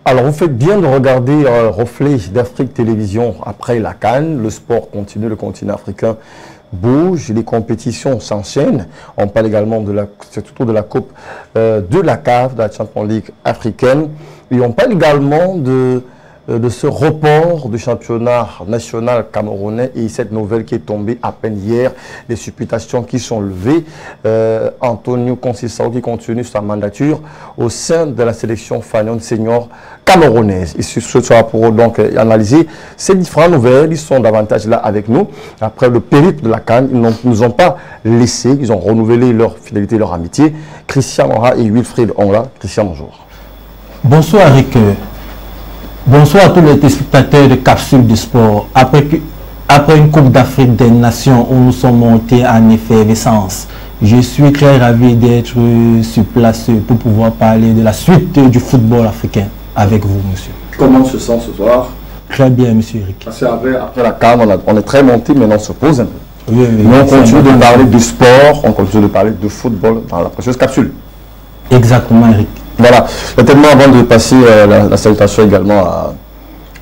Alors, vous faites bien de regarder Reflet d'Afrique Télévision après la CAN. Le sport continue, le continent africain bouge, les compétitions s'enchaînent. On parle également surtout de la Coupe de la CAF, de la Champions League africaine. Et on parle également de ce report du championnat national camerounais et cette nouvelle qui est tombée à peine hier, les supputations qui sont levées. Antonio Conceição qui continue sa mandature au sein de la sélection Fagnon senior camerounaise. Et ce sera pour donc analyser ces différentes nouvelles. Ils sont davantage là avec nous. Après le périple de la CAN, ils ne nous ont pas laissé, ils ont renouvelé leur fidélité, leur amitié. Christian Onra et Wilfried Onla. Christian, bonjour. Bonsoir Eric. Bonsoir à tous les téléspectateurs de Capsule de Sport. Après une Coupe d'Afrique des Nations où nous sommes montés en effervescence, je suis très ravi d'être sur place pour pouvoir parler de la suite du football africain avec vous, monsieur. Comment se sent ce soir? Très bien, monsieur Eric. Parce qu'après la CAN, on est très monté, maintenant on se pose un peu. Oui, mais on continue de parler de sport, on continue de parler de football dans la prochaine capsule. Exactement, Eric. Voilà, certainement avant de passer la salutation également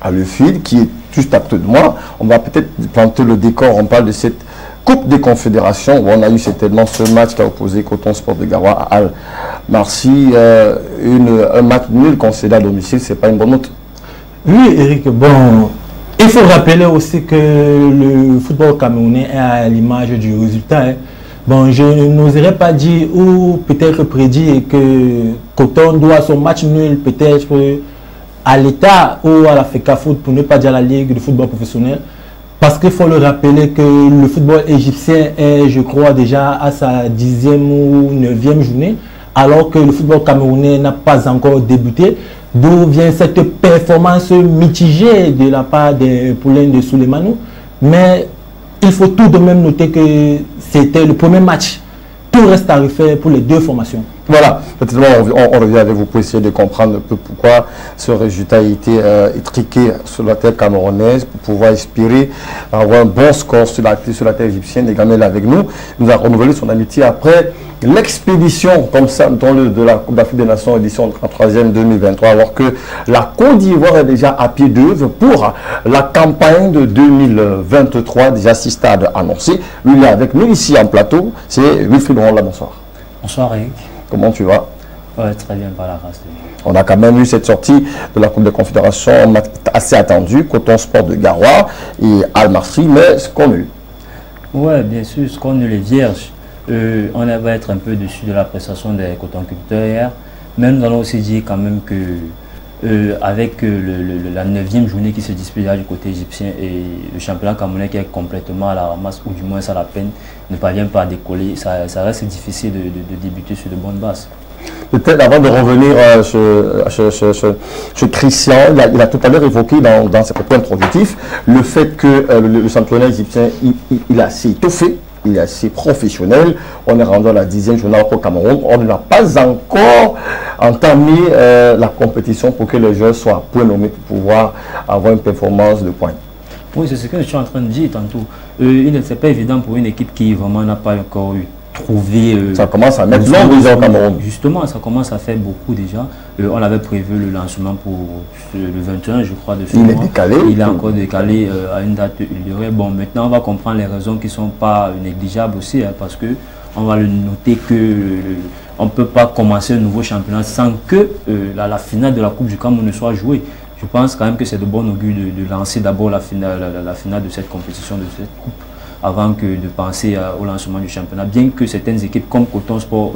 à Wilfried qui est juste à côté de moi, on va peut-être planter le décor, on parle de cette Coupe des Confédérations où on a eu certainement ce match qui a opposé Coton Sport de Garoua à Al-Marsi, un match nul concédé à domicile, c'est pas une bonne note. Oui, Eric, bon, il faut rappeler aussi que le football camerounais est à l'image du résultat. Hein. Bon, je n'oserais pas dire ou peut-être prédire que Coton doit son match nul peut-être à l'État ou à la FECAFOOT, pour ne pas dire à la Ligue de football professionnel. Parce qu'il faut le rappeler que le football égyptien est, je crois, déjà à sa 10e ou 9e journée, alors que le football camerounais n'a pas encore débuté. D'où vient cette performance mitigée de la part des poulains de Souleymane. Mais il faut tout de même noter que c'était le premier match. Tout reste à refaire pour les deux formations. Voilà, on revient avec vous pour essayer de comprendre un peu pourquoi ce résultat a été étriqué sur la terre camerounaise, pour pouvoir espérer avoir un bon score sur la terre égyptienne. Et Gamel avec nous, nous a renouvelé son amitié après l'expédition comme ça de la Coupe d'Afrique des Nations édition 33e 2023, alors que la Côte d'Ivoire est déjà à pied d'œuvre pour la campagne de 2023, déjà 6 stades annoncés. Lui, il est avec nous ici en plateau, c'est Wilfried Onla. Bonsoir. Bonsoir Eric. Comment tu vas? Ouais, très bien par la grâce de Dieu. On a quand même eu cette sortie de la Coupe de Confédération assez attendue, Coton Sport de Garoua et Al-Marsi, mais ce qu'on a eu. Ouais, bien sûr, ce qu'on a eu les vierges. On va être un peu dessus de la prestation des cotonculteurs hier, mais nous allons aussi dire quand même que avec la 9e journée qui se dispute du côté égyptien et le championnat camerounais qui est complètement à la ramasse, ou du moins à la peine, ne parvient pas à décoller, ça reste difficile de débuter sur de bonnes bases. Peut-être avant de revenir sur Christian, il a tout à l'heure évoqué dans ses propos introductifs le fait que le championnat égyptien il a assez étoffé. Il est assez professionnel. On est rendu à la 10e journée au Cameroun. On n'a pas encore entamé la compétition pour que les joueurs soient point nommés pour pouvoir avoir une performance de pointe. Oui, c'est ce que je suis en train de dire tantôt. C'est pas évident pour une équipe qui vraiment n'a pas encore trouvé... ça commence à mettre long déjà au Cameroun. Justement, ça commence à faire beaucoup déjà. On avait prévu le lancement pour le 21, je crois, de ce mois. Il est décalé. Il est encore décalé à une date ultérieure. Bon, maintenant, on va comprendre les raisons qui ne sont pas négligeables aussi, hein, parce que on va le noter que on ne peut pas commencer un nouveau championnat sans que la finale de la Coupe du Cameroun ne soit jouée. Je pense quand même que c'est de bon augure de lancer d'abord la finale de cette compétition, de cette coupe, avant que de penser au lancement du championnat. Bien que certaines équipes comme Coton Sport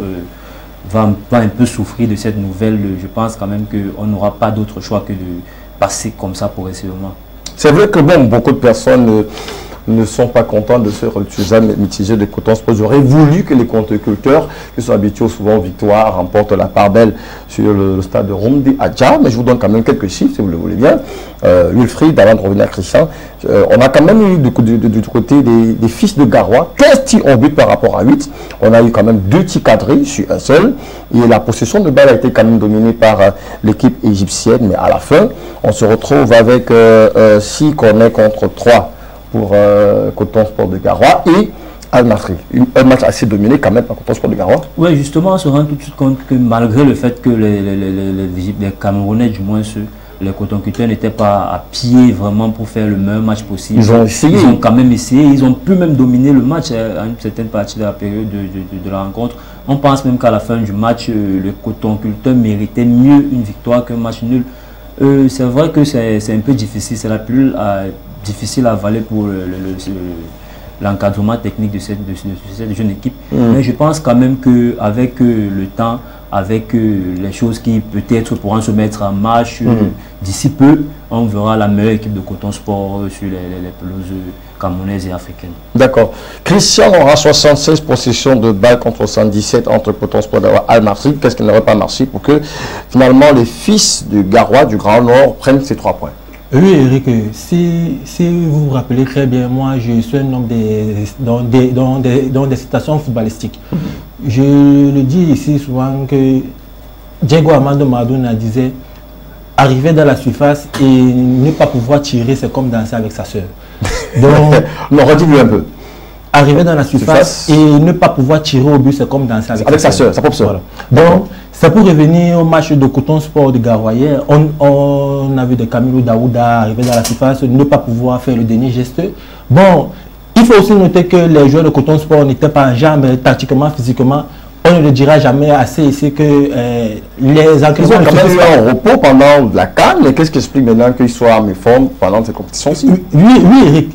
va un peu souffrir de cette nouvelle, je pense quand même qu'on n'aura pas d'autre choix que de passer comme ça progressivement. C'est vrai que bon, beaucoup de personnes ne sont pas contents de ce résultat mitigé de Coton Sport. J'aurais voulu que les contributeurs qui sont habitués souvent aux victoires remportent la part belle sur le stade de Romdi Adja, mais je vous donne quand même quelques chiffres si vous le voulez bien. Wilfried, avant de revenir à Christian, on a quand même eu du côté des fils de Garoua 15 tirs en but par rapport à 8. On a eu quand même 2 tirs cadrés sur un seul et la possession de balle a été quand même dominée par l'équipe égyptienne, mais à la fin on se retrouve avec 6 corners contre 3 pour Coton Sport de Garoua et Al-Masri. Un match assez dominé quand même par Coton Sport de Garoua. Oui, justement, on se rend tout de suite compte que malgré le fait que les Camerounais, du moins les cotoncutteurs, n'étaient pas à pied vraiment pour faire le meilleur match possible. Ils ont essayé. Ils ont quand même essayé. Ils ont pu même dominer le match à une certaine partie de la période de la rencontre. On pense même qu'à la fin du match, les cotoncutteurs méritaient mieux une victoire qu'un match nul. C'est vrai que c'est un peu difficile. C'est la plus difficile à avaler pour l'encadrement technique de cette jeune équipe. Mais je pense quand même qu'avec le temps, avec les choses qui peut-être pourront se mettre en marche d'ici peu, on verra la meilleure équipe de Coton Sport sur les pelouses camerounaises et africaines. D'accord. Christian aura 76 possessions de balles contre 117 entre Coton Sport et Al-Masri. Qu'est-ce qui n'aurait pas marché pour que finalement les fils de Garoua, du Grand Nord, prennent ces 3 points? Oui, Eric, si vous vous rappelez très bien, moi je suis un homme dans des situations footballistiques. Je le dis ici souvent que Diego Armando Maradona disait arriver dans la surface et ne pas pouvoir tirer, c'est comme danser avec sa soeur. Donc, non, redis-lui un peu. Arriver dans la surface et ne pas pouvoir tirer au but, c'est comme danser avec sa soeur, sa propre soeur. Voilà. Donc, c'est pour revenir au match de Coton Sport de Garoua hier. On a vu des Camilo Daouda arriver dans la surface, ne pas pouvoir faire le dernier geste. Bon, il faut aussi noter que les joueurs de Coton Sport n'étaient pas en jambes, tactiquement, physiquement. On ne le dira jamais assez ici que les entraîneurs... Ils ont quand même eu un repos pendant la CAN, mais qu'est-ce qui explique maintenant qu'ils soient en méforme pendant ces compétitions-ci? Oui, Eric.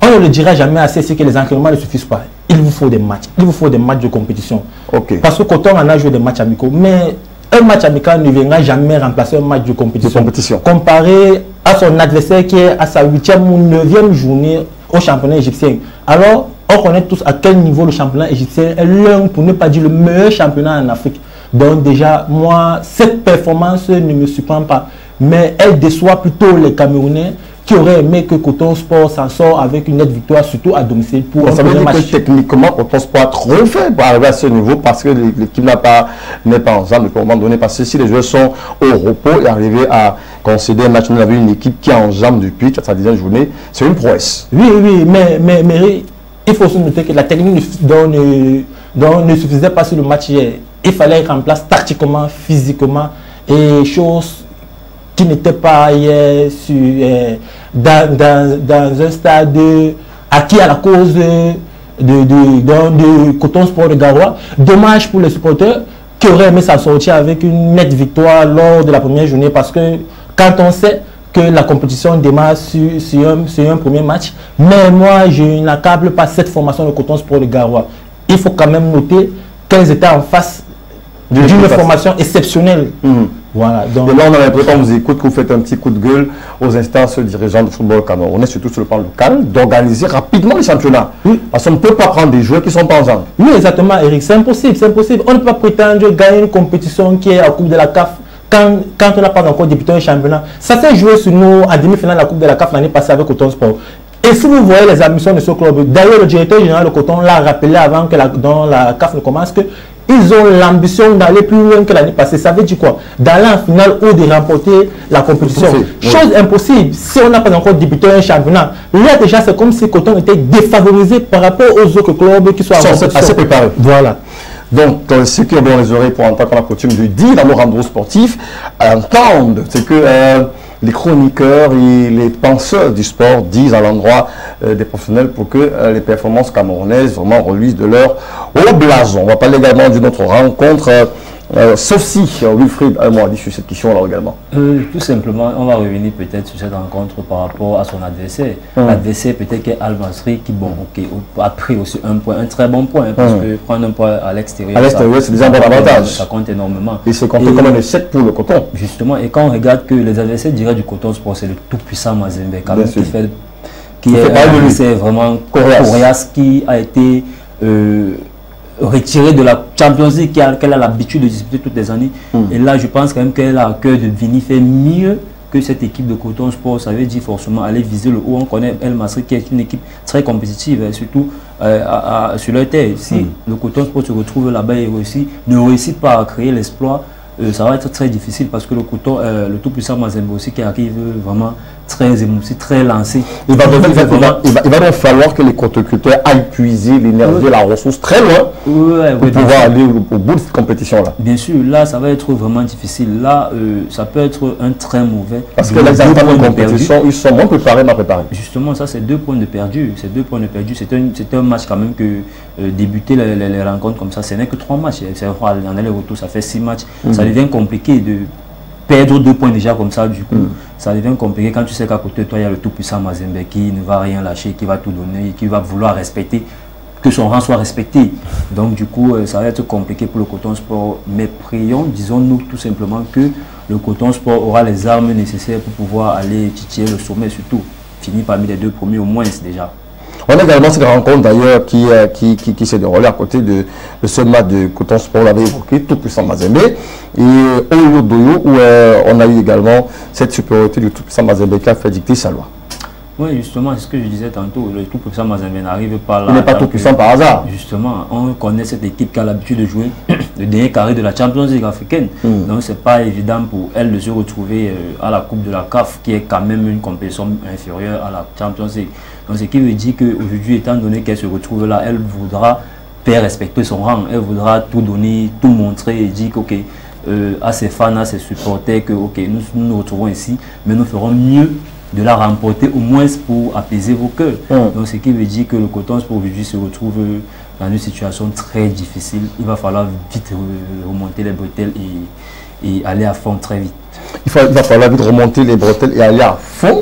On ne le dira jamais assez, c'est que les entraînements ne suffisent pas. Il vous faut des matchs. Il vous faut des matchs de compétition. Okay. Parce que Coton en a joué des matchs amicaux. Mais un match amical ne viendra jamais remplacer un match de compétition. Comparé à son adversaire qui est à sa 8e ou 9e journée au championnat égyptien. Alors, on connaît tous à quel niveau le championnat égyptien est l'un, pour ne pas dire le meilleur championnat en Afrique. Donc déjà, moi, cette performance ne me surprend pas. Mais elle déçoit plutôt les Camerounais qui auraient aimé que Coton Sport s'en sort avec une nette victoire, surtout à domicile. Ça veut dire que techniquement, Coton Sport a trop fait pour arriver à ce niveau parce que l'équipe n'est pas en jambes à un moment donné. Parce que si les joueurs sont au repos et arriver à concéder un match, on avait une équipe qui est en jambes depuis sa 10e journée, c'est une prouesse. Oui, mais il faut se noter que la technique ne suffisait pas sur le match hier. Il fallait être en place tactiquement, physiquement et chose qui n'était pas hier dans un stade acquis à la cause de Coton Sport de Garoua. Dommage pour les supporters qui auraient aimé s'en sortir avec une nette victoire lors de la première journée parce que quand on sait que la compétition démarre sur un premier match, mais moi je n'accable pas cette formation de Coton Sport de Garoua. Il faut quand même noter qu'elles étaient en face d'une formation exceptionnelle. Voilà, donc... Et là, on a l'impression, quand on vous écoute, que vous faites un petit coup de gueule aux instances dirigeants du football camerounais, surtout sur le plan local, d'organiser rapidement les championnats. Oui. Parce qu'on ne peut pas prendre des joueurs qui sont pas en jambes. Oui, exactement, Eric, c'est impossible, c'est impossible. On ne peut pas prétendre gagner une compétition qui est à la Coupe de la CAF quand on n'a pas encore débuté un championnat. Ça s'est joué sur nous en demi-finale de la Coupe de la CAF l'année passée avec Coton Sport. Et si vous voyez les ambitions de ce club, d'ailleurs le directeur général de Coton l'a rappelé avant que la CAF ne commence que ils ont l'ambition d'aller plus loin que l'année passée. Ça veut dire quoi? D'aller en finale ou de remporter la compétition. Chose impossible si on n'a pas encore débuté un championnat. Là déjà c'est comme si Coton était défavorisé par rapport aux autres clubs qui sont assez préparés. Voilà. Donc, ceux qui ont bien les oreilles pour entendre qu'on a coutume de dire dans nos rendez-vous sportifs, entendent, c'est que les chroniqueurs et les penseurs du sport disent à l'endroit des professionnels pour que les performances camerounaises vraiment reluisent de leur au blason. On va parler également d'une autre rencontre, sauf si Wilfried m'a dit sur cette question-là également. Tout simplement, on va revenir peut-être sur cette rencontre par rapport à son adversaire. L'adversaire peut-être qu'est Al-Masri qui a pris aussi un point, un très bon point, parce que prendre un point à l'extérieur, c'est déjà un bon avantage. Ça compte énormément. Et c'est compté comme un échec pour le Coton. Justement, et quand on regarde que les adversaires directs du Coton Sport, c'est le tout-puissant Mazembe, quand même, qui est vraiment Corias, qui a été retirée de la Champions League qu'elle a l'habitude de disputer toutes les années. Et là, je pense quand même qu'elle a à cœur de venir faire mieux que cette équipe de Coton Sport. Ça veut dire forcément aller viser le haut. On connaît El Masri qui est une équipe très compétitive, surtout sur leur terre. Si le Coton Sport se retrouve là-bas et ne réussit pas à créer l'exploit, ça va être très difficile parce que le Coton, le tout-puissant Mazembe aussi qui arrive vraiment très émoussé, très lancé. Il va donc falloir que les horticulteurs aillent puiser l'énergie, la ressource très loin pour pouvoir aller au bout de cette compétition-là. Bien sûr, là, ça va être vraiment difficile. Là, ça peut être un très mauvais. Parce que les athlètes de compétition, ils sont moins préparés, mal préparés. Justement, ça, c'est 2 points de perdu. C'est 2 points de perdu. C'est un match quand même que débuter les rencontres comme ça, ce n'est que 3 matchs. C'est en aller-retour, ça fait 6 matchs. Ça devient compliqué de perdre 2 points déjà comme ça, du coup, ça devient compliqué quand tu sais qu'à côté de toi, il y a le tout-puissant Mazembe qui ne va rien lâcher, qui va tout donner, qui va vouloir respecter, que son rang soit respecté. Donc, du coup, ça va être compliqué pour le Coton Sport. Mais prions, disons-nous tout simplement que le Coton Sport aura les armes nécessaires pour pouvoir aller titiller le sommet, surtout finir parmi les 2 premiers au moins déjà. On a également cette rencontre d'ailleurs qui s'est déroulée à côté de ce match de Coton Sport, on l'avait évoqué, tout puissant Mazembe, et Oyo Doyo, où on a eu également cette supériorité du tout puissant Mazembe qui a fait dicter sa loi. Oui, justement, c'est ce que je disais tantôt, le tout puissant Mazembe n'arrive pas là. Il n'est pas tout puissant par hasard. Justement, on connaît cette équipe qui a l'habitude de jouer le dernier carré de la Champions League africaine. Donc, ce n'est pas évident pour elle de se retrouver à la Coupe de la CAF, qui est quand même une compétition inférieure à la Champions League. Donc, ce qui veut dire qu'aujourd'hui, étant donné qu'elle se retrouve là, elle voudra faire respecter son rang. Elle voudra tout donner, tout montrer et dire qu'ok, à ses fans, à ses supporters, que ok, nous nous retrouvons ici, mais nous ferons mieux de la remporter au moins pour apaiser vos cœurs. Donc, ce qui veut dire que le Coton Sport aujourd'hui se retrouve dans une situation très difficile. Il va falloir vite remonter les bretelles et aller à fond très vite. Il va falloir vite remonter les bretelles et aller à fond,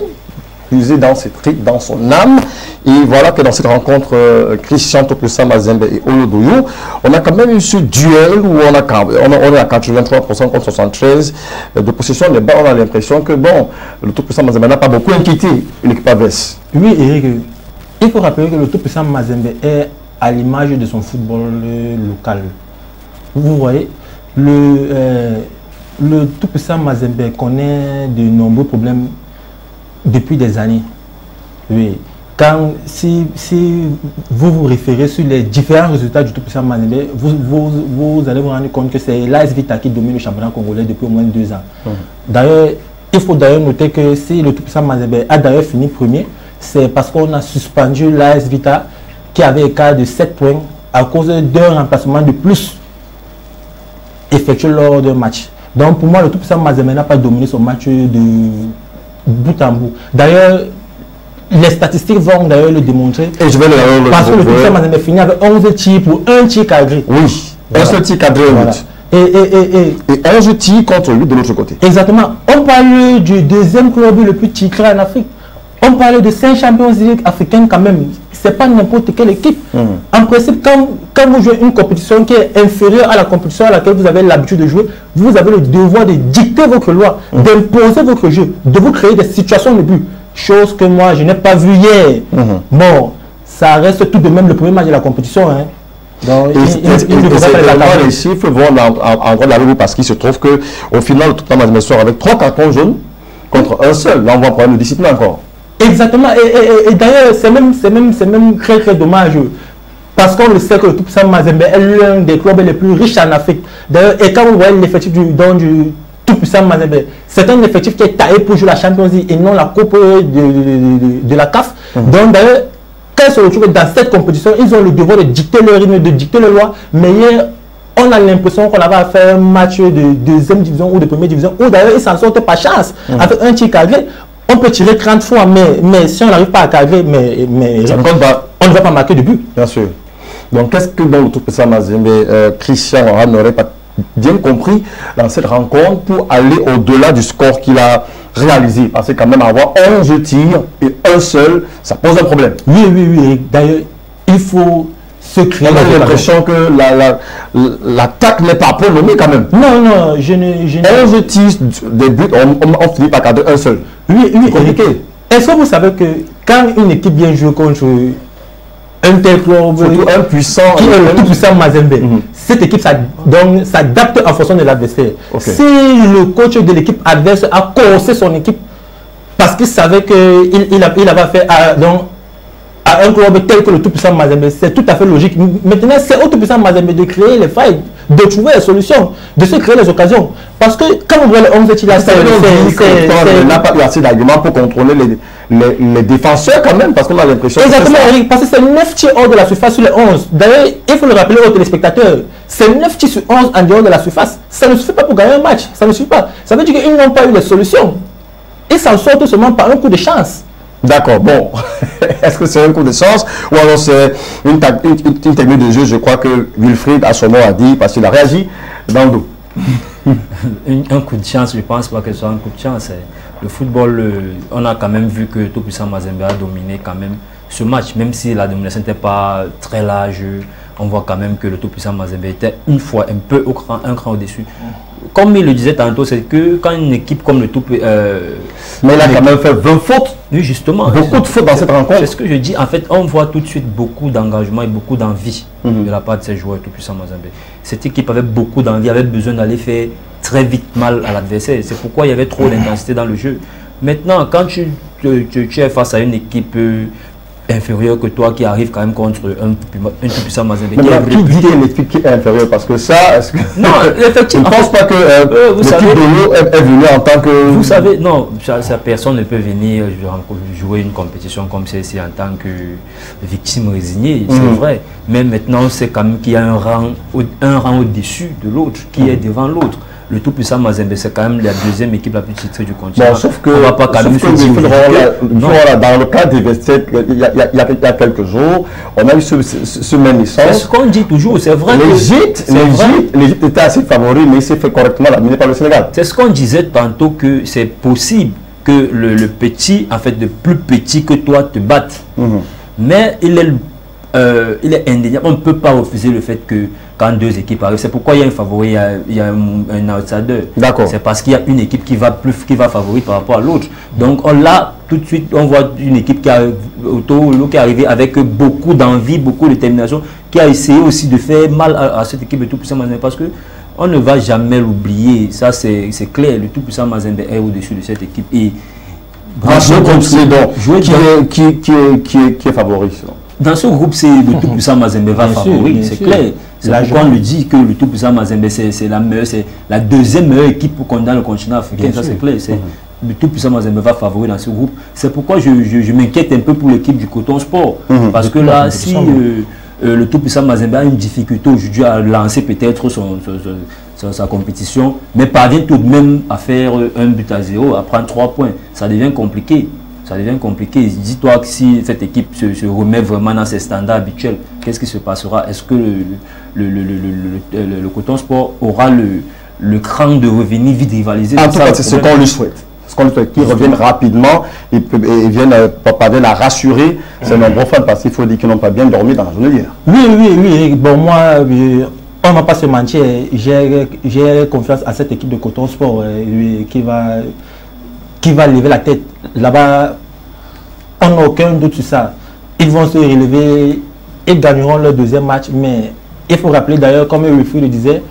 puiser dans ses tripes, dans son âme. Et voilà que dans cette rencontre, Christian Topusa Mazembe et Oyo Doyo, on a quand même eu ce duel où on est à 83% contre 73% de possession des balles. On a l'impression que bon, le Topusa Mazembe n'a pas beaucoup inquiété l'équipe AVES. Oui, Eric, il faut rappeler que le Topusa Mazembe est à l'image de son football local. Vous voyez, le Topusa Mazembe connaît de nombreux problèmes depuis des années. Oui. Si vous vous référez sur les différents résultats du Tout-Puissant Mazembe, vous allez vous rendre compte que c'est l'AS Vita qui domine le championnat congolais depuis au moins 2 ans. D'ailleurs, il faut d'ailleurs noter que si le Tout-Puissant Mazembe a d'ailleurs fini premier, c'est parce qu'on a suspendu l'AS Vita qui avait écart de 7 points à cause d'un remplacement de plus effectué lors d'un match. Donc pour moi, le Tout-Puissant Mazembe n'a pas dominé son match de bout en bout. D'ailleurs, les statistiques vont d'ailleurs le démontrer. Et je vais le parce que le Tout-Puissant Mazembe finit avec 11 tirs pour 1 tir cadré. Oui, un seul tir cadré. Voilà. Et 11 tirs contre 8 de l'autre côté. Exactement. On parle du deuxième club le plus titré en Afrique. On parle de 5 Champions League africaines quand même. C'est pas n'importe quelle équipe. En principe, quand vous jouez une compétition qui est inférieure à la compétition à laquelle vous avez l'habitude de jouer, vous avez le devoir de dicter votre loi, d'imposer votre jeu, de vous créer des situations de but. Chose que moi, je n'ai pas vu hier. Bon, ça reste tout de même le premier match de la compétition. Hein. Donc, les chiffres vont en droit de la rue parce qu'il se trouve qu'au final, tout le temps, sort avec 3 cartons jaunes contre un seul. Là, on va prendre le discipline encore. Exactement. Et d'ailleurs, c'est même très très dommage. Parce qu'on le sait que le Tout-Puissant Mazembe est l'un des clubs les plus riches en Afrique. D'ailleurs, et quand vous voyez l'effectif du Tout-Puissant Mazembe, c'est un effectif qui est taillé pour jouer la Champions League et non la Coupe de la CAF. Donc d'ailleurs, quand ils se retrouvent dans cette compétition, ils ont le devoir de dicter le rythme, de dicter les lois. Mais hier, on a l'impression qu'on avait à faire un match de deuxième division ou de première division, où d'ailleurs ils s'en sortent par chance. Avec un tir cadré, on peut tirer 30 fois, mais si on n'arrive pas à cadrer, on ne va pas marquer de but. Bien sûr. Donc qu'est-ce que dans le Tout-Puissant Mazembe, Christian n'aurait pas bien compris dans cette rencontre pour aller au-delà du score qu'il a réalisé? Parce que quand même avoir 11 tirs et un seul, ça pose un problème. Oui. D'ailleurs, il faut se créer. On a l'impression que l'attaque n'est pas pronommée quand même. Non, je ne... 11 tirs de but, on finit par cadrer un seul. Oui. Est-ce que vous savez que quand une équipe vient jouer contre un tel club, surtout un puissant, qui est le Tout-Puissant Mazembe, cette équipe s'adapte en fonction de l'adversaire. Si le coach de l'équipe adverse a corsé son équipe parce qu'il savait qu'il avait fait à un club tel que le Tout-Puissant Mazembe, c'est tout à fait logique. Maintenant, c'est au Tout-Puissant Mazembe de créer les failles, de trouver les solutions, de se créer les occasions. Parce que quand on voit le 11 il n'a pas eu assez d'arguments pour contrôler les défenseurs quand même, parce qu'on a l'impression... Exactement, Eric, parce que c'est 9 tirs hors de la surface sur les 11. D'ailleurs, il faut le rappeler aux téléspectateurs, c'est 9 tirs sur 11 en dehors de la surface. Ça ne suffit pas pour gagner un match, ça ne suffit pas. Ça veut dire qu'ils n'ont pas eu les solutions. Ils s'en sortent seulement par un coup de chance. D'accord, bon. Est-ce que c'est un coup de chance ou alors c'est une technique de jeu? Je crois que Wilfried à son mot a dit, parce qu'il a réagi dans le dos. Un coup de chance, je ne pense pas que ce soit un coup de chance. Le football, on a quand même vu que Tout-Puissant Mazembe a dominé quand même ce match, même si la domination n'était pas très large. On voit quand même que le Tout-Puissant Mazembe était une fois un peu un cran au-dessus. Comme il le disait tantôt, c'est que quand une équipe comme le Tout-Puissant... mais il a quand même fait 20 fautes. Oui, justement. Beaucoup de fautes dans cette rencontre. C'est ce que je dis. En fait, on voit tout de suite beaucoup d'engagement et beaucoup d'envie de la part de ces joueurs Tout-Puissant Mazembe. Cette équipe avait beaucoup d'envie, avait besoin d'aller faire très vite mal à l'adversaire. C'est pourquoi il y avait trop d'intensité dans le jeu. Maintenant, quand tu es face à une équipe inférieur que toi qui arrive quand même contre un Tout-Puissant Mazembe. Mais qui dit une équipe qui est inférieure? Parce que ça, est-ce que... Non, effectivement. Je ne pense pas que l'équipe de l'eau est venue en tant que... Vous savez, non, personne ne peut venir jouer une compétition comme celle-ci en tant que victime résignée, c'est vrai. Mais maintenant, c'est quand même qu'il y a un rang au-dessus de l'autre, qui est devant l'autre. Le Tout-Puissant Mazembe, c'est quand même la deuxième équipe la plus titrée du continent. Bon, sauf que, on va pas quand même se dire dans le cas des vestiaires, il y a quelques jours, on a eu ce même licence. C'est ce qu'on dit toujours, c'est vrai. L'Égypte était assez favori, mais il s'est fait correctement laminer par le Sénégal. C'est ce qu'on disait tantôt, que c'est possible que le petit, en fait, le plus petit que toi te batte. Mais il est indéniable. On ne peut pas refuser le fait que quand deux équipes arrivent, c'est pourquoi il y a un favori, il y a un outsider. D'accord. C'est parce qu'il y a une équipe qui va favori par rapport à l'autre. Donc on l'a tout de suite, on voit une équipe qui est arrivée avec beaucoup d'envie, beaucoup de détermination, qui a essayé aussi de faire mal à cette équipe de Tout-Puissant Mazembe, parce que on ne va jamais l'oublier. Ça c'est clair. Le Tout-Puissant Mazembe est au-dessus de cette équipe. Et dans ce groupe C, qui est favori? Dans ce groupe, c'est le Tout-Puissant Mazembe va favori, c'est clair. C'est pourquoi on le dit que le Tout-Puissant Mazembe, c'est la deuxième meilleure équipe dans le continent africain, ça c'est clair. Le Tout-Puissant Mazembe va favori dans ce groupe. C'est pourquoi je m'inquiète un peu pour l'équipe du Coton Sport. Parce que là, si le Tout-Puissant Mazembe a une difficulté aujourd'hui à lancer peut-être sa compétition, mais parvient tout de même à faire 1-0, à prendre 3 points, ça devient compliqué. Ça devient compliqué. Dis-toi que si cette équipe se remet vraiment dans ses standards habituels, qu'est-ce qui se passera? Est-ce que le Coton Sport aura le cran de revenir vite rivaliser? En tout cas, c'est ce qu'on lui souhaite. Ce qu'on lui souhaite, qu'ils reviennent rapidement et viennent à rassurer ses nombreux fans, parce qu'il faut dire qu'ils n'ont pas bien dormi dans la journée d'hier. Oui. Bon, moi, on ne va pas se mentir. J'ai confiance à cette équipe de Coton Sport qui va lever la tête. Là-bas, on n'a aucun doute sur ça. Ils vont se relever, ils gagneront leur deuxième match. Mais il faut rappeler d'ailleurs, comme Wilfried le disait,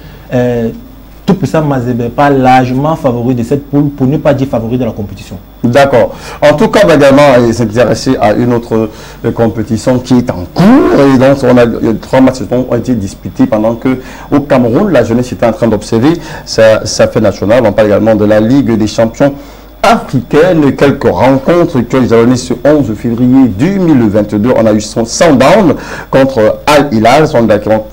Tout-Puissant Mazembe pas largement favori de cette poule, pour ne pas dire favori de la compétition. D'accord. En tout cas, on va également s'intéresser à une autre compétition qui est en cours. Et donc, 3 matchs ont été disputés pendant que au Cameroun, la jeunesse était en train d'observer sa fête nationale. On parle également de la Ligue des champions africaine, quelques rencontres qui ont jalonné ce 11 février 2022. On a eu son Sundown contre Al Hilal,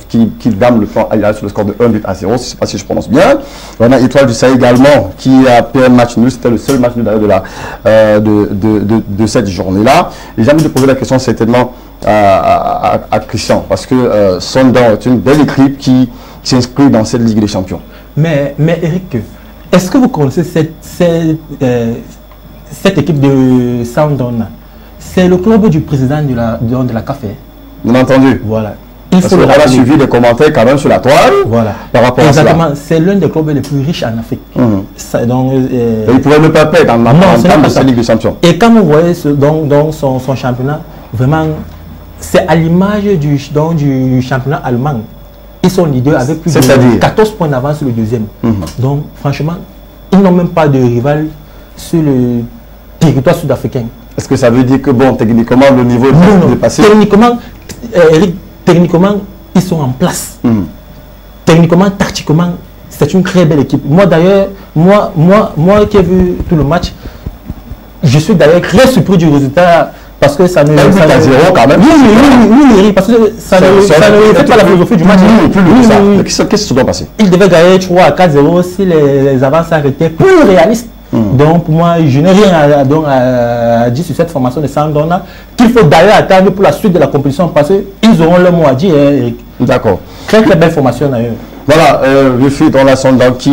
qui dame le flanc Al Hilal sur le score de 1-0, je ne sais pas si je prononce bien. On a Étoile du Sahel également qui a fait un match nul, c'était le seul match nul de cette journée-là. Et j'ai envie de poser la question certainement à Christian, parce que Sundown est une belle équipe qui s'inscrit dans cette Ligue des Champions. Mais Eric, est-ce que vous connaissez cette équipe de Sundown? C'est le club du président de la CAF. Bien entendu. Voilà. Il faut le a suivi des commentaires quand même sur la toile. Voilà. Par rapport exactement. À cela. C'est l'un des clubs les plus riches en Afrique. Il ne pouvait ne pas perdre dans la Ligue des Champions. Et quand vous voyez son championnat, vraiment, c'est à l'image du championnat allemand. Ils sont leaders avec plus de 14 points d'avance sur le deuxième. Donc, franchement, ils n'ont même pas de rival sur le territoire sud-africain. Est-ce que ça veut dire que, bon, techniquement, le niveau est dépassé? Techniquement, ils sont en place. techniquement, tactiquement, c'est une très belle équipe. Moi d'ailleurs, moi qui ai vu tout le match, je suis d'ailleurs très surpris du résultat parce que ça ne... à 0 quand même. Oui, parce que ça ne fait pas la philosophie du match. Qu'est-ce qui se doit passer? Il devait gagner 3 à 4-0 si les avances étaient plus réalistes. Donc pour moi, je n'ai rien à dire sur cette formation de Sandona, qu'il faut d'ailleurs attendre pour la suite de la compétition parce qu'ils auront leur mot à dire, Eric. D'accord. Très très belle formation d'ailleurs. Voilà, Wilfried, on a Sandona qui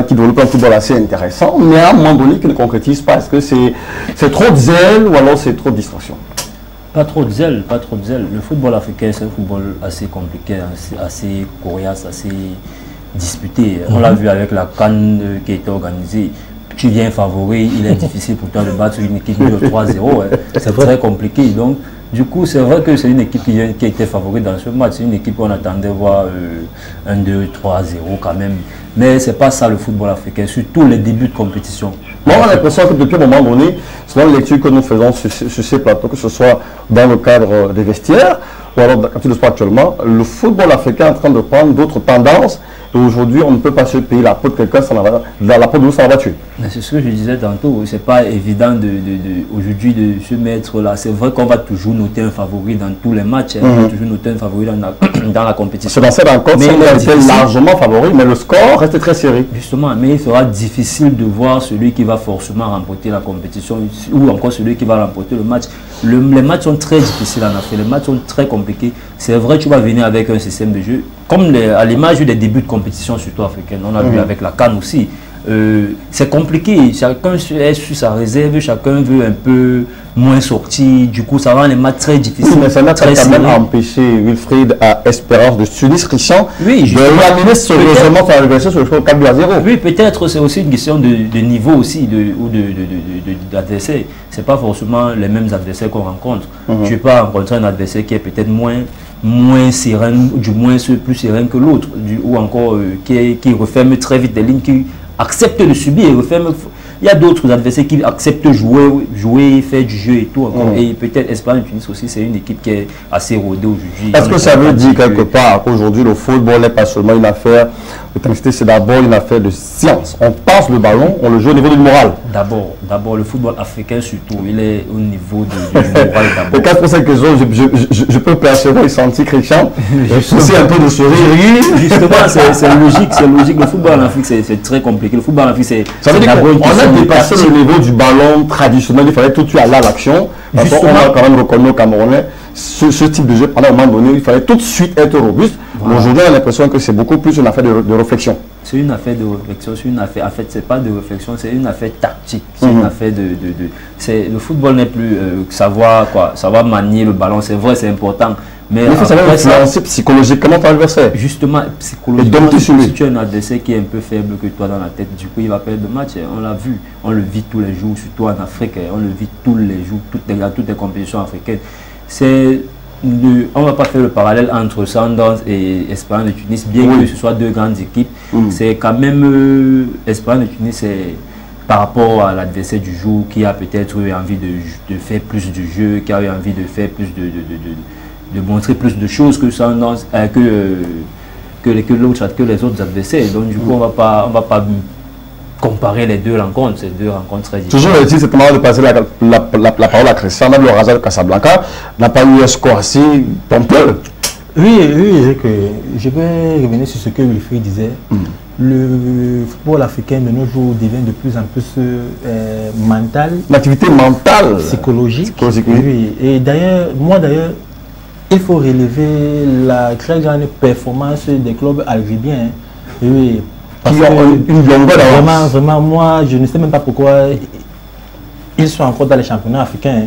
développe un football assez intéressant, mais à un moment donné, qui ne concrétise pas. Est-ce que c'est trop de zèle ou alors c'est trop de distraction? Pas trop de zèle, pas trop de zèle. Le football africain, c'est un football assez compliqué, assez coriace, assez disputé. On l'a vu avec la CAN qui a été organisée. Tu viens favori, il est difficile pour toi de battre une équipe de 3-0. C'est très compliqué. Donc, du coup, c'est vrai que c'est une équipe qui a été favori dans ce match. C'est une équipe qu'on attendait voir 1-2, 3-0 quand même. Mais c'est pas ça le football africain, surtout les débuts de compétition. Moi, on a l'impression que depuis un moment donné, selon les lectures que nous faisons sur ces plateaux, que ce soit dans le cadre des vestiaires ou alors dans le sport actuellement, le football africain est en train de prendre d'autres tendances. Et aujourd'hui, on ne peut pas se payer la peau de quelqu'un dans la peau de nous sans la tuer. C'est ce que je disais tantôt. C'est pas évident aujourd'hui de se mettre là. C'est vrai qu'on va toujours noter un favori dans tous les matchs. On va toujours noter un favori dans la compétition. C'est dans cette rencontre, on a été largement favori, mais le score reste très serré. Justement, mais il sera difficile de voir celui qui va forcément remporter la compétition ou encore celui qui va remporter le match. Les matchs sont très difficiles en Afrique. Les matchs sont très compliqués. C'est vrai, tu vas venir avec un système de jeu. Comme à l'image des débuts de compétition, surtout africaine, on a vu avec la CAN aussi. C'est compliqué, chacun est sur sa réserve, chacun veut un peu moins sortir, du coup ça rend les matchs très difficiles. Oui, mais ça n'a quand même empêché Wilfried à Espérance de Tunis Christian de l'amener sérieusement faire l'adversaire sur le score 4-0. Oui, peut-être c'est aussi une question de niveau aussi, ou d'adversaire. Ce n'est pas forcément les mêmes adversaires qu'on rencontre. Tu peux rencontrer un adversaire qui est peut-être moins serein, du moins plus serein que l'autre, ou encore qui referme très vite des lignes, qui accepte de subir et referme. Il y a d'autres adversaires qui acceptent de jouer, faire du jeu et tout. Et peut-être Espagne et Tunis aussi, c'est une équipe qui est assez rodée aujourd'hui. Est-ce que ça veut dire quelque part qu'aujourd'hui le football n'est pas seulement une affaire de technicité, c'est d'abord une affaire de science? On passe le ballon, on le joue au niveau du moral. D'abord, le football africain surtout, il est au niveau du moral d'abord. Et quand pour cette question, je peux percevoir et sentir Christian, c'est un peu de sourire. Justement, c'est logique. Le football en Afrique, c'est très compliqué. Le football en Afrique, c'est... Ça veut dire qu'on a dépassé le niveau du ballon traditionnel, il fallait tout de suite aller à l'action. Parce qu'on a quand même reconnu au Camerounais ce type de jeu. Pendant un moment donné, il fallait tout de suite être robuste. Voilà. Aujourd'hui, on a l'impression que c'est beaucoup plus une affaire de réflexion. C'est une affaire de réflexion, c'est une affaire, en fait, c'est pas de réflexion, c'est une affaire tactique. C'est une affaire le football n'est plus savoir manier le ballon, c'est vrai, c'est important. Mais il faut savoir influencer psychologiquement ton adversaire. Justement, psychologiquement, si tu as un adversaire qui est un peu faible que toi dans la tête, du coup, il va perdre le match. On l'a vu, on le vit tous les jours, surtout en Afrique, on le vit tous les jours, toutes les compétitions africaines. On ne va pas faire le parallèle entre Sundowns et Esperance de Tunis, bien que ce soit deux grandes équipes. C'est quand même Esperance de Tunis, par rapport à l'adversaire du jour, qui a peut-être eu envie de faire plus de jeu, qui a eu envie de faire plus de montrer plus de choses que Sundowns, que les autres adversaires. Donc du coup, on va pas comparer les deux rencontres, ces deux rencontres très différentes. Toujours est-il, c'est le moment de passer la parole à Christian. Même le Raja de Casablanca n'a pas eu un score assez pompeux. Oui, je vais revenir sur ce que Wilfried disait. Le football africain de nos jours devient de plus en plus mental. L'activité mentale. Psychologique. Oui. Et d'ailleurs, il faut relever la très grande performance des clubs algériens. Oui. Qui ont une longueur d'avance. Vraiment, moi, je ne sais même pas pourquoi ils sont encore dans les championnats africains.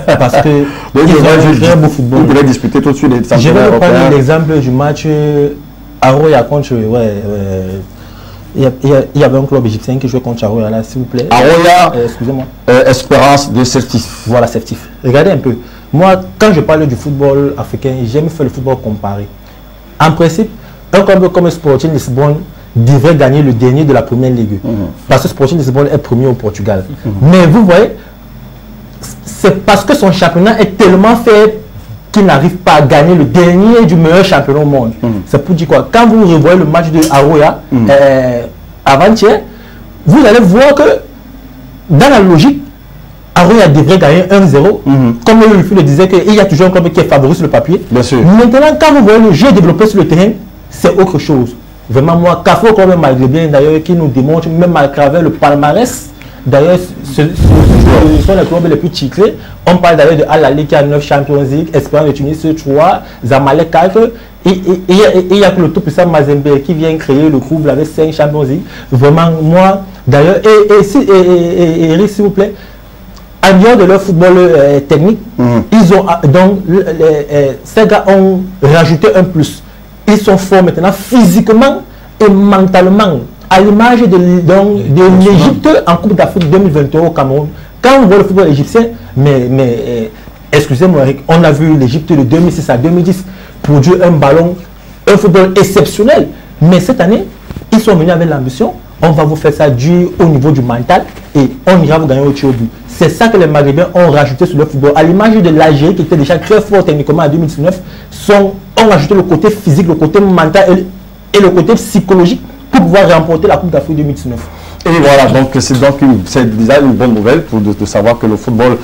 Parce que ils ont un très beau football. Ils pourraient disputer tout de suite les championnats européens. Je vais européens. prendre l'exemple du match Aroya contre... il y avait un club égyptien qui jouait contre Aroya, là, s'il vous plaît. Aroya, excusez-moi. Espérance de Certif. Voilà, Certif. Regardez un peu. Moi, quand je parle du football africain, j'aime faire le football comparé. En principe, un club comme Sporting Lisbonne devrait gagner le dernier de la première ligue. Parce que Sporting Lisbonne est premier au Portugal. Mais vous voyez, c'est parce que son championnat est tellement fait qui n'arrive pas à gagner le dernier du meilleur championnat au monde. C'est pour dire quoi? Quand vous revoyez le match de Aroya avant-hier, vous allez voir que dans la logique, Aroya devrait gagner 1-0. Comme le le disait, qu'il y a toujours un club qui est favori sur le papier. Bien sûr. Maintenant, quand vous voyez le jeu développé sur le terrain, c'est autre chose. Vraiment, moi, Cafo, quand même, malgré bien, d'ailleurs, qui nous démontre, même à travers le palmarès, d'ailleurs, ce sont les clubs les plus titrés. On parle d'ailleurs de Al-Ali qui a 9 Champions League, Espérance de Tunis 3, Zamalek 4. Et il y a que le tout puissant Mazembe qui vient créer le groupe avec 5 Champions League. Vraiment, moi, d'ailleurs, Eric, s'il vous plaît, en dehors de leur football technique, ils ont donc ces gars ont rajouté un plus. Ils sont forts maintenant physiquement et mentalement, à l'image de l'Égypte en Coupe d'Afrique 2021 au Cameroun. Quand on voit le football égyptien, excusez-moi Eric, on a vu l'Égypte de 2006 à 2010 produire un ballon, un football exceptionnel. Mais cette année, ils sont venus avec l'ambition. On va vous faire ça du au niveau du mental et on ira vous gagner au tir au but. C'est ça que les Maghrébins ont rajouté sur le football. À l'image de l'Algérie qui était déjà très fort techniquement en 2019, ont rajouté le côté physique, le côté mental et le côté psychologique pour pouvoir remporter la Coupe d'Afrique 2019. Et voilà, donc c'est déjà une bonne nouvelle de savoir que le football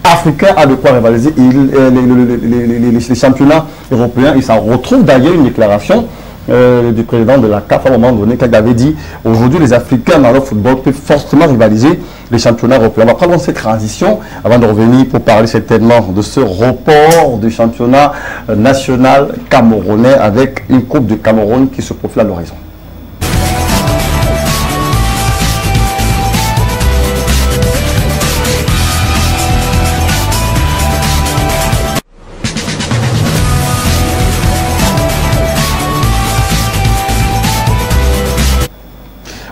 africain a de quoi rivaliser. Les championnats européens, et ça retrouve d'ailleurs une déclaration du président de la CAF à un moment donné, qui avait dit aujourd'hui les Africains dans le football peuvent fortement rivaliser les championnats européens. On va prendre cette transition avant de revenir pour parler certainement de ce report du championnat national camerounais avec une Coupe de Cameroun qui se profile à l'horizon.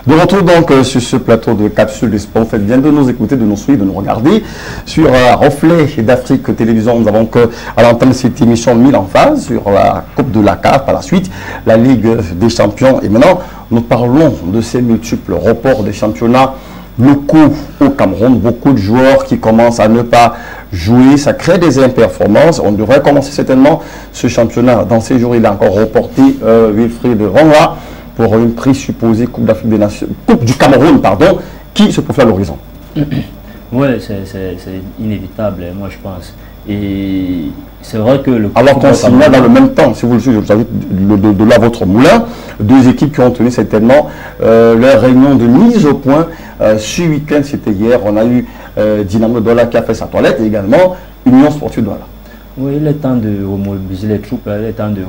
De retour donc sur ce plateau de Capsule du Sport. Faites bien de nous écouter, de nous suivre, de nous regarder sur Reflet d'Afrique Télévision. Nous avons à l'entame de cette émission mis en phase sur la Coupe de la CAF, par la suite la Ligue des Champions. Et maintenant, nous parlons de ces multiples reports des championnats locaux au Cameroun. Beaucoup de joueurs qui commencent à ne pas jouer, ça crée des imperformances. On devrait commencer certainement ce championnat. Dans ces jours, il a encore reporté Wilfried Ronga pour une prise supposée Coupe d'Afrique des Nations, Coupe du Cameroun, pardon, qui se profile à l'horizon. Oui, c'est inévitable, moi je pense. Et c'est vrai que le... Alors qu'on signe dans le même temps, si vous le suivez, vous avez de là votre moulin, deux équipes qui ont tenu certainement leur réunion de mise au point. Ce week-end, c'était hier, on a eu Dynamo Douala qui a fait sa toilette et également Union Sportive Douala. Oui, il est temps de remobiliser les troupes, il est temps de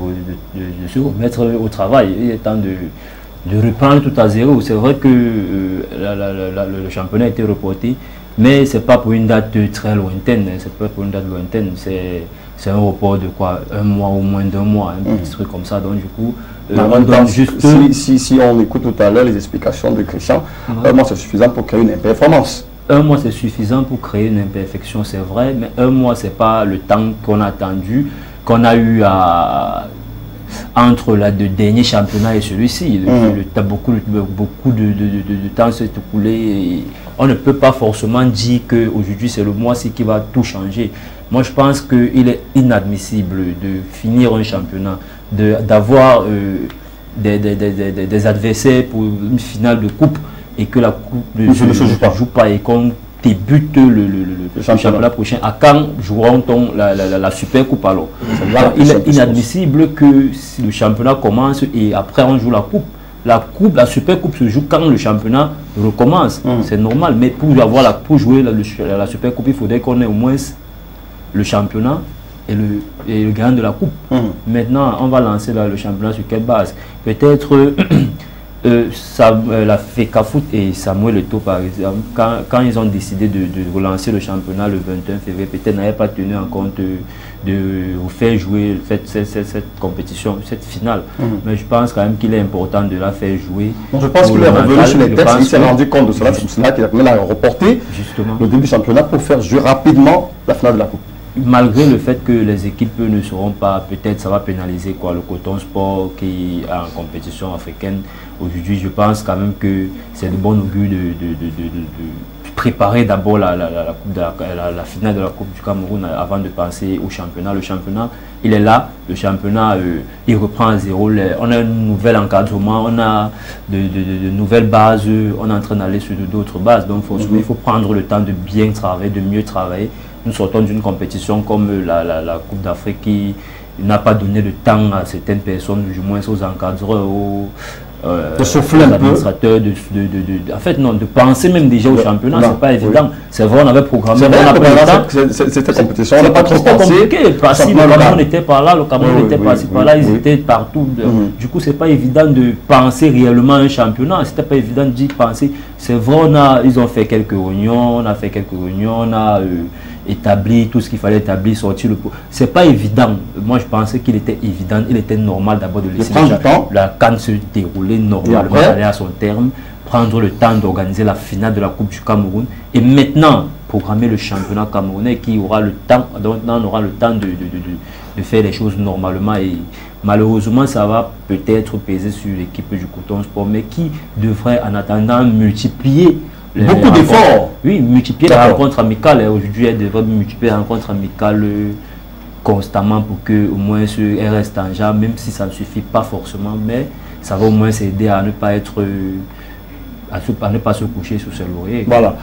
se remettre au travail, il est temps de reprendre tout à zéro. C'est vrai que le championnat a été reporté, mais ce n'est pas pour une date très lointaine, c'est un report de quoi, un mois ou moins d'un mois, un petit truc comme ça. Donc du coup, on donne juste... Si on écoute tout à l'heure les explications de Christian, moi c'est suffisant pour créer une performance. Un mois, c'est suffisant pour créer une imperfection, c'est vrai, mais un mois, ce n'est pas le temps qu'on a attendu, qu'on a eu entre le dernier championnat et celui-ci. Beaucoup de temps s'est écoulé. Et on ne peut pas forcément dire qu'aujourd'hui, c'est le mois-ci qui va tout changer. Moi, je pense qu'il est inadmissible de finir un championnat, d'avoir des adversaires pour une finale de coupe, et que la coupe ne se joue pas et qu'on débute le championnat prochain. À quand jouera-t-on la super coupe alors? Il est inadmissible que si le championnat commence et après on joue la coupe. La super coupe se joue quand le championnat recommence. C'est normal, mais pour jouer la super coupe, il faudrait qu'on ait au moins le championnat et le gagnant de la coupe. Maintenant, on va lancer le championnat sur quelle base? Peut-être... la FECAFOOT et Samuel Eto'o par exemple, quand ils ont décidé de relancer le championnat le 21 février, peut-être n'avaient pas tenu en compte de faire jouer cette compétition, cette finale. Mais je pense quand même qu'il est important de la faire jouer. Donc je pense qu'il est revenu sur les textes, il s'est rendu compte de cela, c'est pour cela qu'il a reporté le début du championnat pour faire jouer rapidement la finale de la Coupe. Malgré le fait que les équipes ne seront pas, peut-être ça va pénaliser le Coton Sport qui est en compétition africaine. Aujourd'hui, je pense quand même que c'est de bon augure préparer d'abord la finale de la Coupe du Cameroun avant de penser au championnat. Le championnat, il est là. Le championnat, il reprend à zéro. On a un nouvel encadrement, on a de nouvelles bases, on est en train d'aller sur d'autres bases. Donc forcément, il faut prendre le temps de bien travailler, de mieux travailler. Nous sortons d'une compétition comme la Coupe d'Afrique qui n'a pas donné de temps à certaines personnes, du moins aux encadreurs, de souffler un peu. En fait, non, de penser même déjà au championnat, c'est pas évident. C'est vrai, on avait programmé. C'était compétition, on n'a pas trop pensé. Le Cameroun était par là, le Cameroun était passé par là, ils étaient partout. Du coup, c'est pas évident de penser réellement à un championnat. C'était pas évident d'y penser. C'est vrai, ils ont fait quelques réunions, on a fait quelques réunions, on a établi tout ce qu'il fallait établir, sortir le pot. C'est pas évident. Moi, je pensais qu'il était évident, il était normal d'abord de laisser la CAN se dérouler normalement, aller à son terme, prendre le temps d'organiser la finale de la Coupe du Cameroun et maintenant programmer le championnat camerounais qui aura le temps, on aura le temps de faire les choses normalement et malheureusement ça va peut-être peser sur l'équipe du Coton Sport mais qui devrait en attendant multiplier beaucoup d'efforts. Oui, multiplier la rencontre amicale. Aujourd'hui, elle devrait multiplier la rencontre amicale constamment pour que au moins elle reste en jambes, même si ça ne suffit pas forcément, mais ça va au moins s'aider à ne pas être à ne pas se coucher sous ses lauriers. Voilà.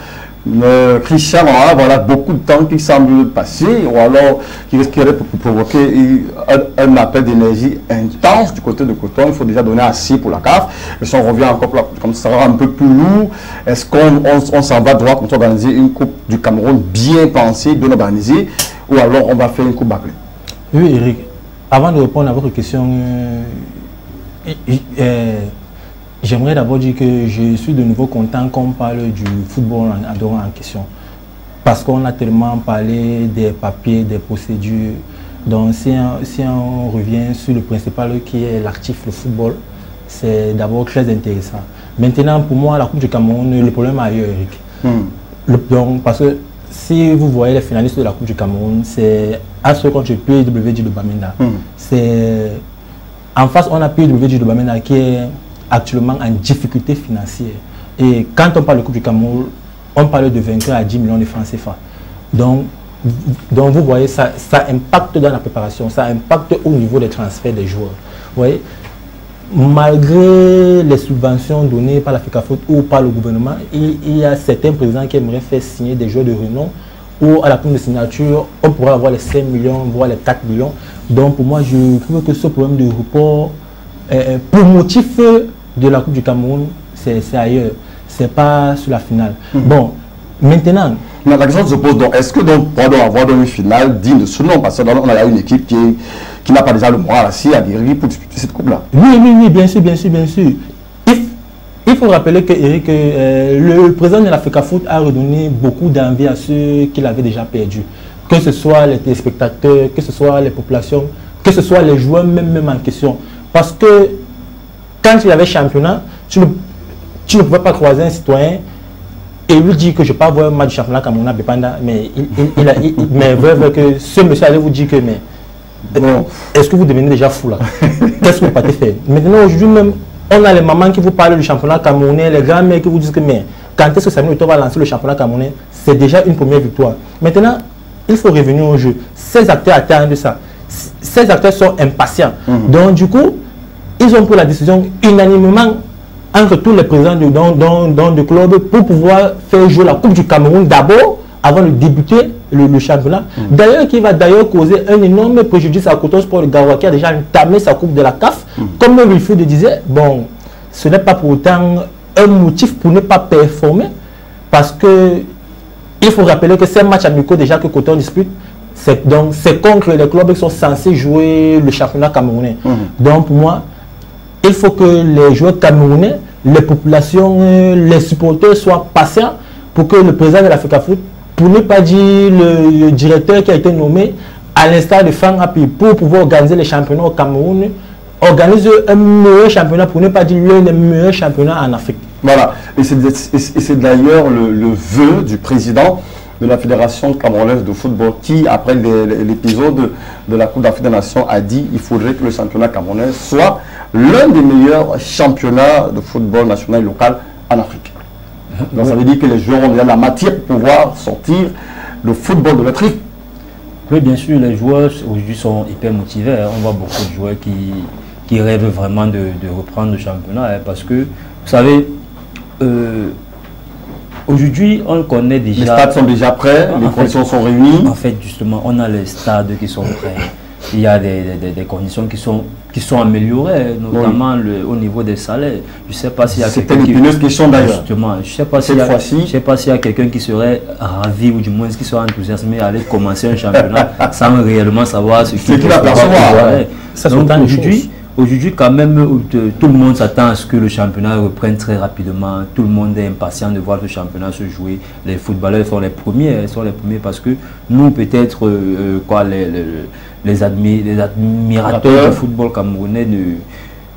Christian, voilà beaucoup de temps qui semble passer, ou alors qui risquerait de provoquer un appel d'énergie intense du côté de Coton. Il faut déjà donner assez pour la CAF. Et si on revient encore comme ça sera un peu plus lourd, est-ce qu'on s'en va droit pour organiser une Coupe du Cameroun bien pensée, bien organisée, ou alors on va faire une Coupe bâclée? Oui, Eric, avant de répondre à votre question, j'aimerais d'abord dire que je suis de nouveau content qu'on parle du football en question. Parce qu'on a tellement parlé des papiers, des procédures. Donc si on revient sur le principal qui est l'actif, le football, c'est d'abord très intéressant. Maintenant, pour moi, la Coupe du Cameroun, le problème est ailleurs, Eric. Donc, parce que si vous voyez les finalistes de la Coupe du Cameroun, c'est ASO contre PWG de Bamenda. En face, on a PWG de Bamenda qui est actuellement en difficulté financière. Et quand on parle de Coupe du Cameroun, on parle de vainqueur à 10 millions de francs CFA. Donc vous voyez, ça impacte dans la préparation, ça impacte au niveau des transferts des joueurs. Vous voyez, malgré les subventions données par la FECAFOOT ou par le gouvernement, il y a certains présidents qui aimeraient faire signer des joueurs de renom ou à la prime de signature, on pourrait avoir les 5 millions, voire les 4 millions. Donc pour moi, je trouve que ce problème de report, pour motif de la Coupe du Cameroun, c'est ailleurs, c'est pas sur la finale. Bon, maintenant... Mais la question se pose donc, est-ce que donc, on doit avoir une finale digne de ce nom? Parce qu'on a une équipe qui n'a pas déjà le moral assis à guérir pour disputer cette coupe-là. Oui, bien sûr, bien sûr, bien sûr. Il faut rappeler que Eric, le président de la FECAFOOT a redonné beaucoup d'envie à ceux qu'il avait déjà perdus. Que ce soit les téléspectateurs, que ce soit les populations, que ce soit les joueurs même en question. Parce que quand il y avait championnat, tu ne pouvais pas croiser un citoyen et lui dire que je ne vais pas voir un match du championnat Cameroun à Bepanda, mais que ce monsieur allait vous dire que mais est-ce que vous devenez déjà fou là? Qu'est-ce que vous partez faire? Maintenant aujourd'hui même, on a les mamans qui vous parlent du championnat camerounais, les grands-mères qui vous disent que mais quand est-ce que Samuel Eto'o va lancer le championnat camerounais? C'est déjà une première victoire. Maintenant, il faut revenir au jeu. Ces acteurs attendent ça. Ces acteurs sont impatients. Donc du coup, ils ont pris la décision unanimement entre tous les présidents de club pour pouvoir faire jouer la Coupe du Cameroun d'abord avant de débuter le championnat. D'ailleurs, qui va d'ailleurs causer un énorme préjudice à Coton Sport de Garoua qui a déjà entamé sa Coupe de la CAF. Comme Wilfried disait, bon, ce n'est pas pour autant un motif pour ne pas performer parce que il faut rappeler que ces matchs amicaux déjà que Coton dispute, c'est contre les clubs qui sont censés jouer le championnat camerounais. Donc pour moi, il faut que les joueurs camerounais, les populations, les supporters soient patients pour que le président de la FECAFOOT, pour ne pas dire le directeur qui a été nommé, à l'instar de Fang Api, pour pouvoir organiser les championnats au Cameroun, organise un meilleur championnat, pour ne pas dire l'un des meilleurs championnats en Afrique. Voilà, et c'est d'ailleurs le vœu du président de la Fédération camerounaise de football qui, après l'épisode de la Coupe d'Afrique des Nations, a dit qu'il faudrait que le championnat camerounais soit l'un des meilleurs championnats de football national et local en Afrique. Donc ça veut dire que les joueurs ont déjà la matière pour pouvoir sortir le football de leur tri. Oui, bien sûr, les joueurs aujourd'hui sont hyper motivés. On voit beaucoup de joueurs qui rêvent vraiment de reprendre le championnat. Parce que, vous savez, aujourd'hui, on connaît déjà... Les stades sont déjà prêts, les conditions sont réunies. En fait, justement, on a les stades qui sont prêts. Il y a des conditions qui sont améliorées, notamment au niveau des salaires. Je ne sais pas s'il y a quelqu'un qui... C'était l'épineuse question d'ailleurs. Justement, je ne sais pas s'il y a quelqu'un qui serait ravi ou du moins qui serait enthousiasmé à aller commencer un championnat sans réellement savoir ce qu'il va percevoir. Donc aujourd'hui, quand même, tout le monde s'attend à ce que le championnat reprenne très rapidement. Tout le monde est impatient de voir le championnat se jouer. Les footballeurs sont les premiers, parce que nous, peut-être, les admirateurs du football camerounais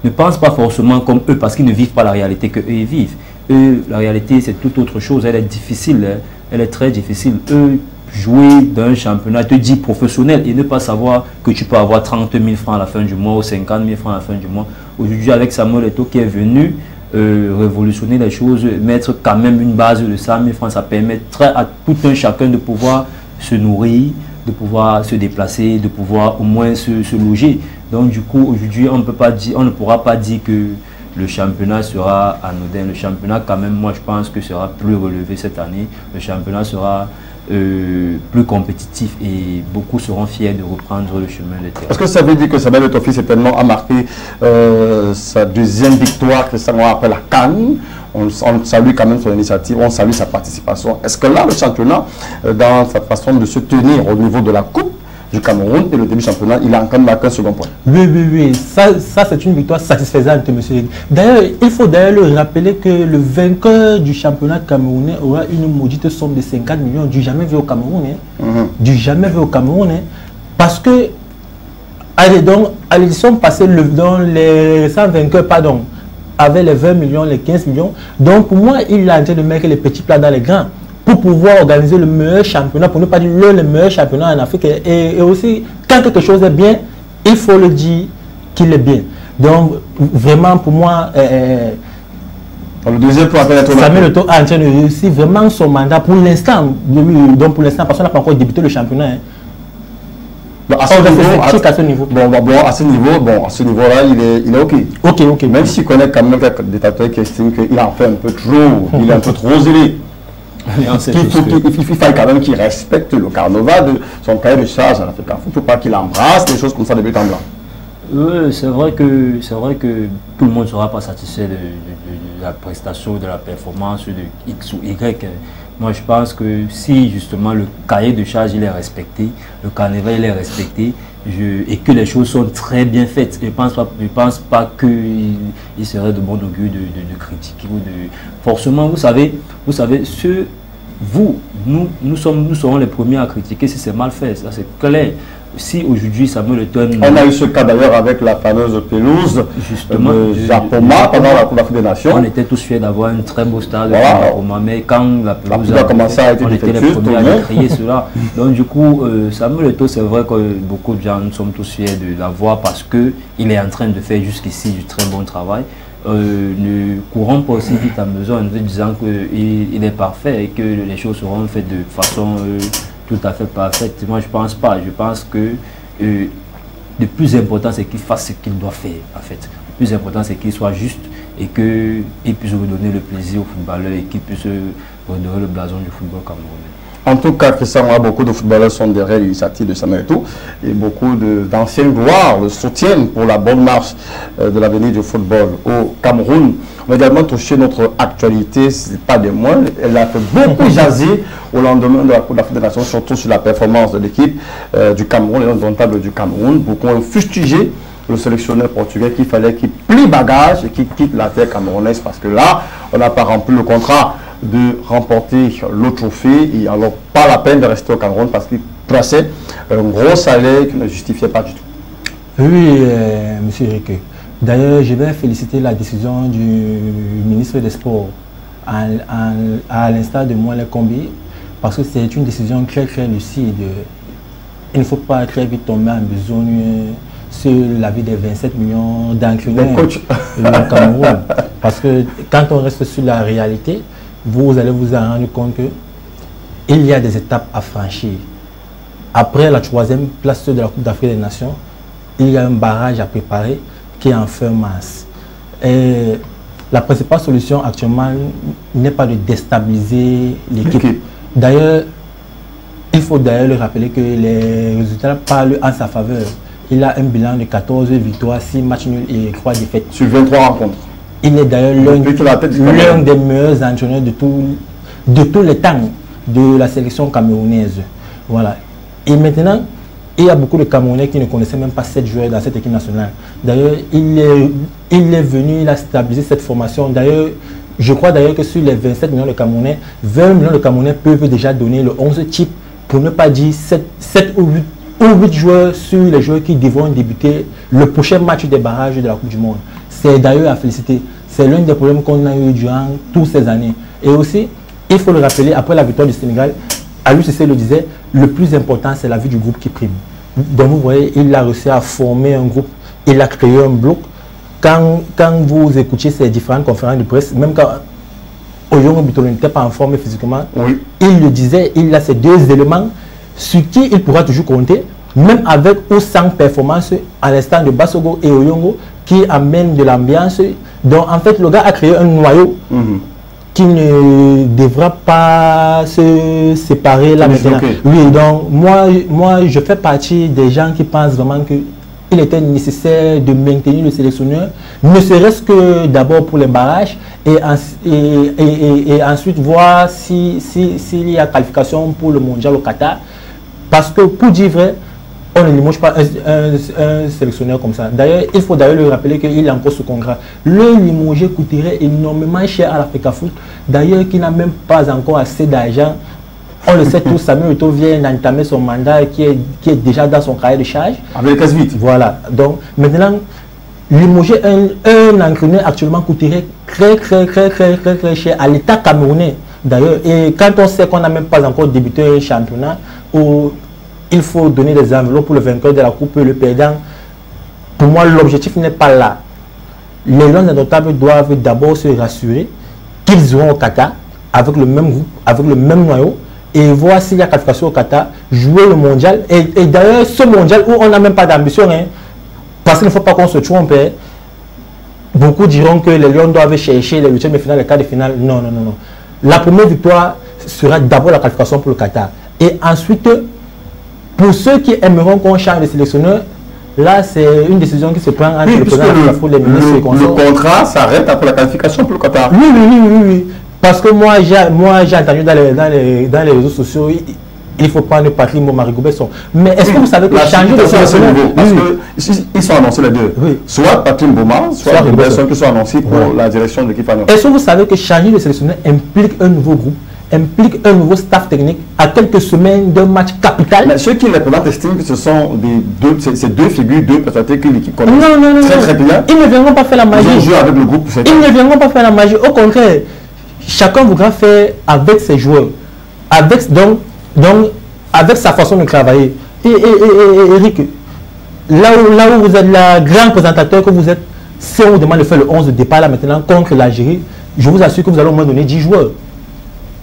ne pensent pas forcément comme eux, parce qu'ils ne vivent pas la réalité qu'eux ils vivent. Eux, la réalité, c'est tout autre chose. Elle est difficile, hein. Elle est très difficile. Eux, jouer dans un championnat, te dit professionnel et ne pas savoir que tu peux avoir 30 000 francs à la fin du mois ou 50 000 francs à la fin du mois. Aujourd'hui, avec Samuel Eto'o qui est venu révolutionner les choses, mettre quand même une base de 100 000 francs, ça permettrait à tout un chacun de pouvoir se nourrir, de pouvoir se déplacer, de pouvoir au moins se loger. Donc du coup, aujourd'hui, on ne pourra pas dire que le championnat sera anodin. Le championnat, quand même, moi je pense que sera plus relevé cette année. Le championnat sera plus compétitif et beaucoup seront fiers de reprendre le chemin de terrain. Est-ce que ça veut dire que Samuel Eto'o certainement a marqué sa deuxième victoire récemment après la CAN? On salue quand même son initiative, on salue sa participation. Est-ce que là, le championnat, dans sa façon de se tenir au niveau de la Coupe du Cameroun et le début du championnat, il a encore marqué un second point? Oui. Ça c'est une victoire satisfaisante, monsieur. D'ailleurs, il faut d'ailleurs le rappeler que le vainqueur du championnat camerounais aura une maudite somme de 50 millions du jamais vu au Cameroun. Du jamais vu au Cameroun. Parce que, à l'édition passée, les récents vainqueurs, avaient les 20 millions, les 15 millions. Donc, pour moi, il a en train de mettre les petits plats dans les grands pour pouvoir organiser le meilleur championnat, pour ne pas dire le meilleur championnat en Afrique. Et aussi, quand quelque chose est bien, il faut le dire qu'il est bien. Donc, vraiment, pour moi, le deuxième point, Samuel Eto'o a en train de réussir vraiment son mandat pour l'instant. Donc, pour l'instant, parce qu'on n'a pas encore débuté le championnat. À ce niveau-là, il est OK. OK. Même s'il connaît quand même quelques détracteurs qui estiment qu'il en fait un peu trop, il est un peu trop zélé. Il faut quand même qu'il respecte le carnaval de son cahier de charge à l'Afrique. Il ne faut pas qu'il embrasse des choses comme ça de but en blanc. Oui, c'est vrai que tout le monde ne sera pas satisfait de la prestation, de la performance de X ou Y. Moi, je pense que si justement le cahier de charge il est respecté, le carnaval il est respecté, et que les choses sont très bien faites, je ne pense pas qu'il serait de bon augure de critiquer ou de... Forcément, vous savez, nous serons les premiers à critiquer si c'est mal fait, ça c'est clair. Si aujourd'hui Samuel Eto'o... On a eu ce cas d'ailleurs avec la fameuse pelouse de Japoma pendant la Coupe d'Afrique des Nations. On était tous fiers d'avoir un très beau stade de Japoma, mais quand la pelouse a commencé à être on était les premiers à crier cela. Donc du coup, Samuel Eto'o, c'est vrai que beaucoup de gens, nous sommes tous fiers de l'avoir parce qu'il est en train de faire jusqu'ici du très bon travail. Ne courons pas aussi vite à mesure en disant qu'il est parfait et que les choses seront faites de façon... tout à fait parfaite. Moi, je pense pas. Je pense que le plus important, c'est qu'il fasse ce qu'il doit faire, en fait. Le plus important, c'est qu'il soit juste et qu'il puisse redonner le plaisir aux footballeurs et qu'il puisse redonner le blason du football camerounais. En tout cas, beaucoup de footballeurs sont derrière l'initiative de Samuel Eto'o et beaucoup d'anciennes gloires le soutiennent pour la bonne marche de l'avenir du football au Cameroun. On a également touché notre actualité, ce n'est pas des moindres. Elle a fait beaucoup jaser au lendemain de la Coupe d'Afrique des Nations, surtout sur la performance de l'équipe du Cameroun, les indomptables du Cameroun. Beaucoup ont fustigé le sélectionneur portugais qu'il fallait qu'il plie bagage et qu'il quitte la terre camerounaise parce que là, on n'a pas rempli le contrat de remporter le trophée et alors pas la peine de rester au Cameroun parce qu'il plaçait un gros salaire qui ne justifiait pas du tout. Oui, monsieur Eric. D'ailleurs, je vais féliciter la décision du ministre des Sports à l'instar de moi, les combis, parce que c'est une décision très lucide. Il ne faut pas très vite tomber en besogne sur la vie des 27 millions d'entraîneurs du Cameroun. Parce que quand on reste sur la réalité, vous allez vous en rendre compte qu'il y a des étapes à franchir. Après la 3e place de la Coupe d'Afrique des Nations, il y a un barrage à préparer qui est en fin mars. Et la principale solution actuellement n'est pas de déstabiliser l'équipe. D'ailleurs, il faut d'ailleurs le rappeler que les résultats parlent en sa faveur. Il a un bilan de 14 victoires, 6 matchs nuls et 3 défaites. Sur 23 rencontres. Il est d'ailleurs l'un des meilleurs entraîneurs de tous les temps de la sélection camerounaise. Voilà. Et maintenant, il y a beaucoup de Camerounais qui ne connaissaient même pas 7 joueurs dans cette équipe nationale. D'ailleurs, il est venu, il a stabilisé cette formation. D'ailleurs, je crois d'ailleurs que sur les 27 millions de Camerounais, 20 millions de Camerounais peuvent déjà donner le 11 type, pour ne pas dire 7 ou 8 joueurs sur les joueurs qui devront débuter le prochain match des barrages de la Coupe du Monde. C'est d'ailleurs à féliciter. C'est l'un des problèmes qu'on a eu durant toutes ces années. Et aussi, il faut le rappeler, après la victoire du Sénégal, Aliou Cissé le disait, le plus important c'est la vie du groupe qui prime. Donc vous voyez, il a réussi à former un groupe, il a créé un bloc. Quand vous écoutiez ces différentes conférences de presse, même quand Oyongo Bitolo n'était pas en forme physiquement, oui, il le disait, il a ces 2 éléments sur qui il pourra toujours compter, même avec ou sans performance, à l'instant de Bassogo et Oyongo, qui amènent de l'ambiance. Donc en fait, le gars a créé un noyau qui ne devra pas se séparer là maintenant. Oui, donc moi je fais partie des gens qui pensent vraiment qu'il était nécessaire de maintenir le sélectionneur, ne serait-ce que d'abord pour les barrages et ensuite voir s'il y a qualification pour le mondial au Qatar. Parce que pour dire vrai, on ne limoge pas un sélectionneur comme ça. D'ailleurs, il faut d'ailleurs le rappeler qu'il est encore sous contrat. Le limoger coûterait énormément cher à l'Africa Foot. D'ailleurs, qui n'a même pas encore assez d'argent. On le sait tous, Samuel Eto'o vient d'entamer son mandat qui est déjà dans son cahier de charge. Avec le casse-vite. Voilà. Donc, maintenant, limoger un entraîneur actuellement coûterait très cher à l'État camerounais. D'ailleurs, et quand on sait qu'on n'a même pas encore débuté un championnat où il faut donner des enveloppes pour le vainqueur de la coupe et le perdant, pour moi l'objectif n'est pas là. Les Lions indomptables doivent d'abord se rassurer qu'ils iront au Qatar avec le même groupe, avec le même noyau, et voir s'il y a qualification au Qatar, jouer le mondial. Et d'ailleurs, ce mondial où on n'a même pas d'ambition, hein, parce qu'il ne faut pas qu'on se trompe. Hein. Beaucoup diront que les Lions doivent chercher les 8e de finale, les quarts de finale. Non. La première victoire sera d'abord la qualification pour le Qatar. Et ensuite, pour ceux qui aimeront qu'on change de sélectionneur, là c'est une décision qui se prend entre le président de la Foot, les ministres et le contrat s'arrête après la qualification pour le Qatar. Oui. Parce que moi j'ai entendu dans les réseaux sociaux, il faut prendre Patrick Mboma-Rigobert. Mais est-ce que vous savez que changer de sélectionneur, parce qu'ils sont annoncés les deux. Oui. Soit Patrick Mboma, soit Rigobert qui sont annoncés pour la direction de l'équipe. Est-ce que vous savez que changer de sélectionneur implique un nouveau groupe, implique un nouveau staff technique à quelques semaines d'un match capital? Mais ceux qui les présentent estiment que ce sont ces deux figures, deux personnalités que l'équipe connaît très bien. Ils ne viendront pas faire la magie. Ils jouent avec le groupe. Ils ne viendront pas faire la magie. Au contraire, chacun voudra faire avec ses joueurs, avec sa façon de travailler. Et Eric, là où vous êtes le grand présentateur que vous êtes, si on vous demande de faire le 11 de départ là maintenant contre l'Algérie, je vous assure que vous allez au moins donner 10 joueurs.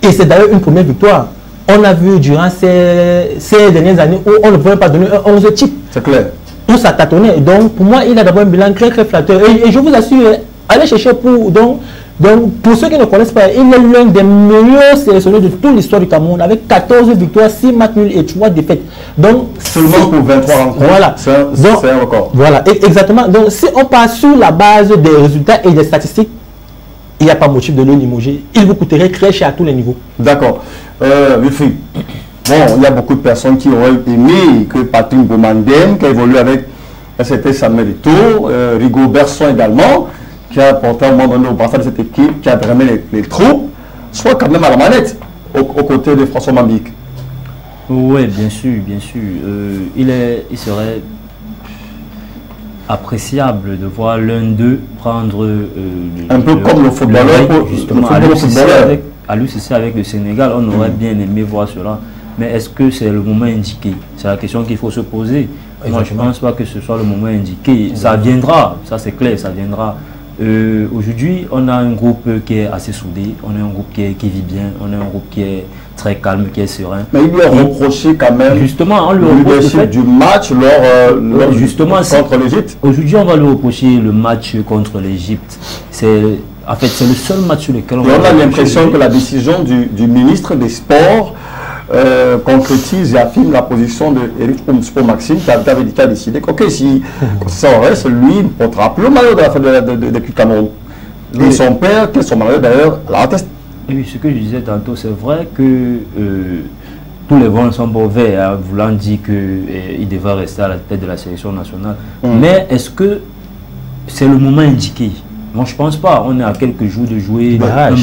Et c'est d'ailleurs une première victoire. On a vu durant ces dernières années où on ne pouvait pas donner un 11 type. C'est clair. Tout ça tâtonnait. Donc pour moi, il a d'abord un bilan très flatteur. Et je vous assure, allez chercher pour ceux qui ne connaissent pas, il est l'un des meilleurs sélectionneurs de toute l'histoire du Cameroun avec 14 victoires, 6 matchs nuls et 3 défaites. Donc, seulement pour 23 rencontres. Voilà. C'est un record. Voilà, exactement. Donc si on part sur la base des résultats et des statistiques, il n'y a pas motif de le limoger. Il vous coûterait très cher à tous les niveaux. D'accord. Wilfried, bon, il y a beaucoup de personnes qui auraient aimé que Patrick Mboma-Ndem, qui a évolué avec c'était Samuel Eto'o, Rigobert également, qui a porté un moment donné au brassard de cette équipe, qui a dramé les troupes, soit quand même à la manette, aux côtés de François Mambique. Oui, bien sûr. Il serait appréciable de voir l'un d'eux prendre un peu comme le footballeur, justement, Aliou Cissé avec le Sénégal. On aurait bien aimé voir cela, mais est-ce que c'est le moment indiqué? C'est la question qu'il faut se poser. Moi je ne pense pas que ce soit le moment indiqué. Ça viendra, ça c'est clair, ça viendra, Aujourd'hui, on a un groupe qui est assez soudé, on a un groupe qui vit bien, on a un groupe qui est très calme, qui est serein. Mais il lui a reproché quand même justement, on lui reproche le du match justement, contre l'Égypte. Aujourd'hui, on va lui reprocher le match contre l'Égypte. En fait, c'est le seul match sur lequel on a l'impression que la décision du ministre des Sports concrétise et affirme la position de Eric Maxime qui a décidé que si ça en reste, lui ne portera plus le maillot de la fin de Cameroun. Et son père, qui est son maillot d'ailleurs, l'a attesté. Oui, ce que je disais tantôt, c'est vrai que tous les vents ne sont pas ouverts, hein, voulant dire qu'il devrait rester à la tête de la sélection nationale. Mais est-ce que c'est le moment indiqué? Moi, je pense pas. On est à quelques jours de jouer un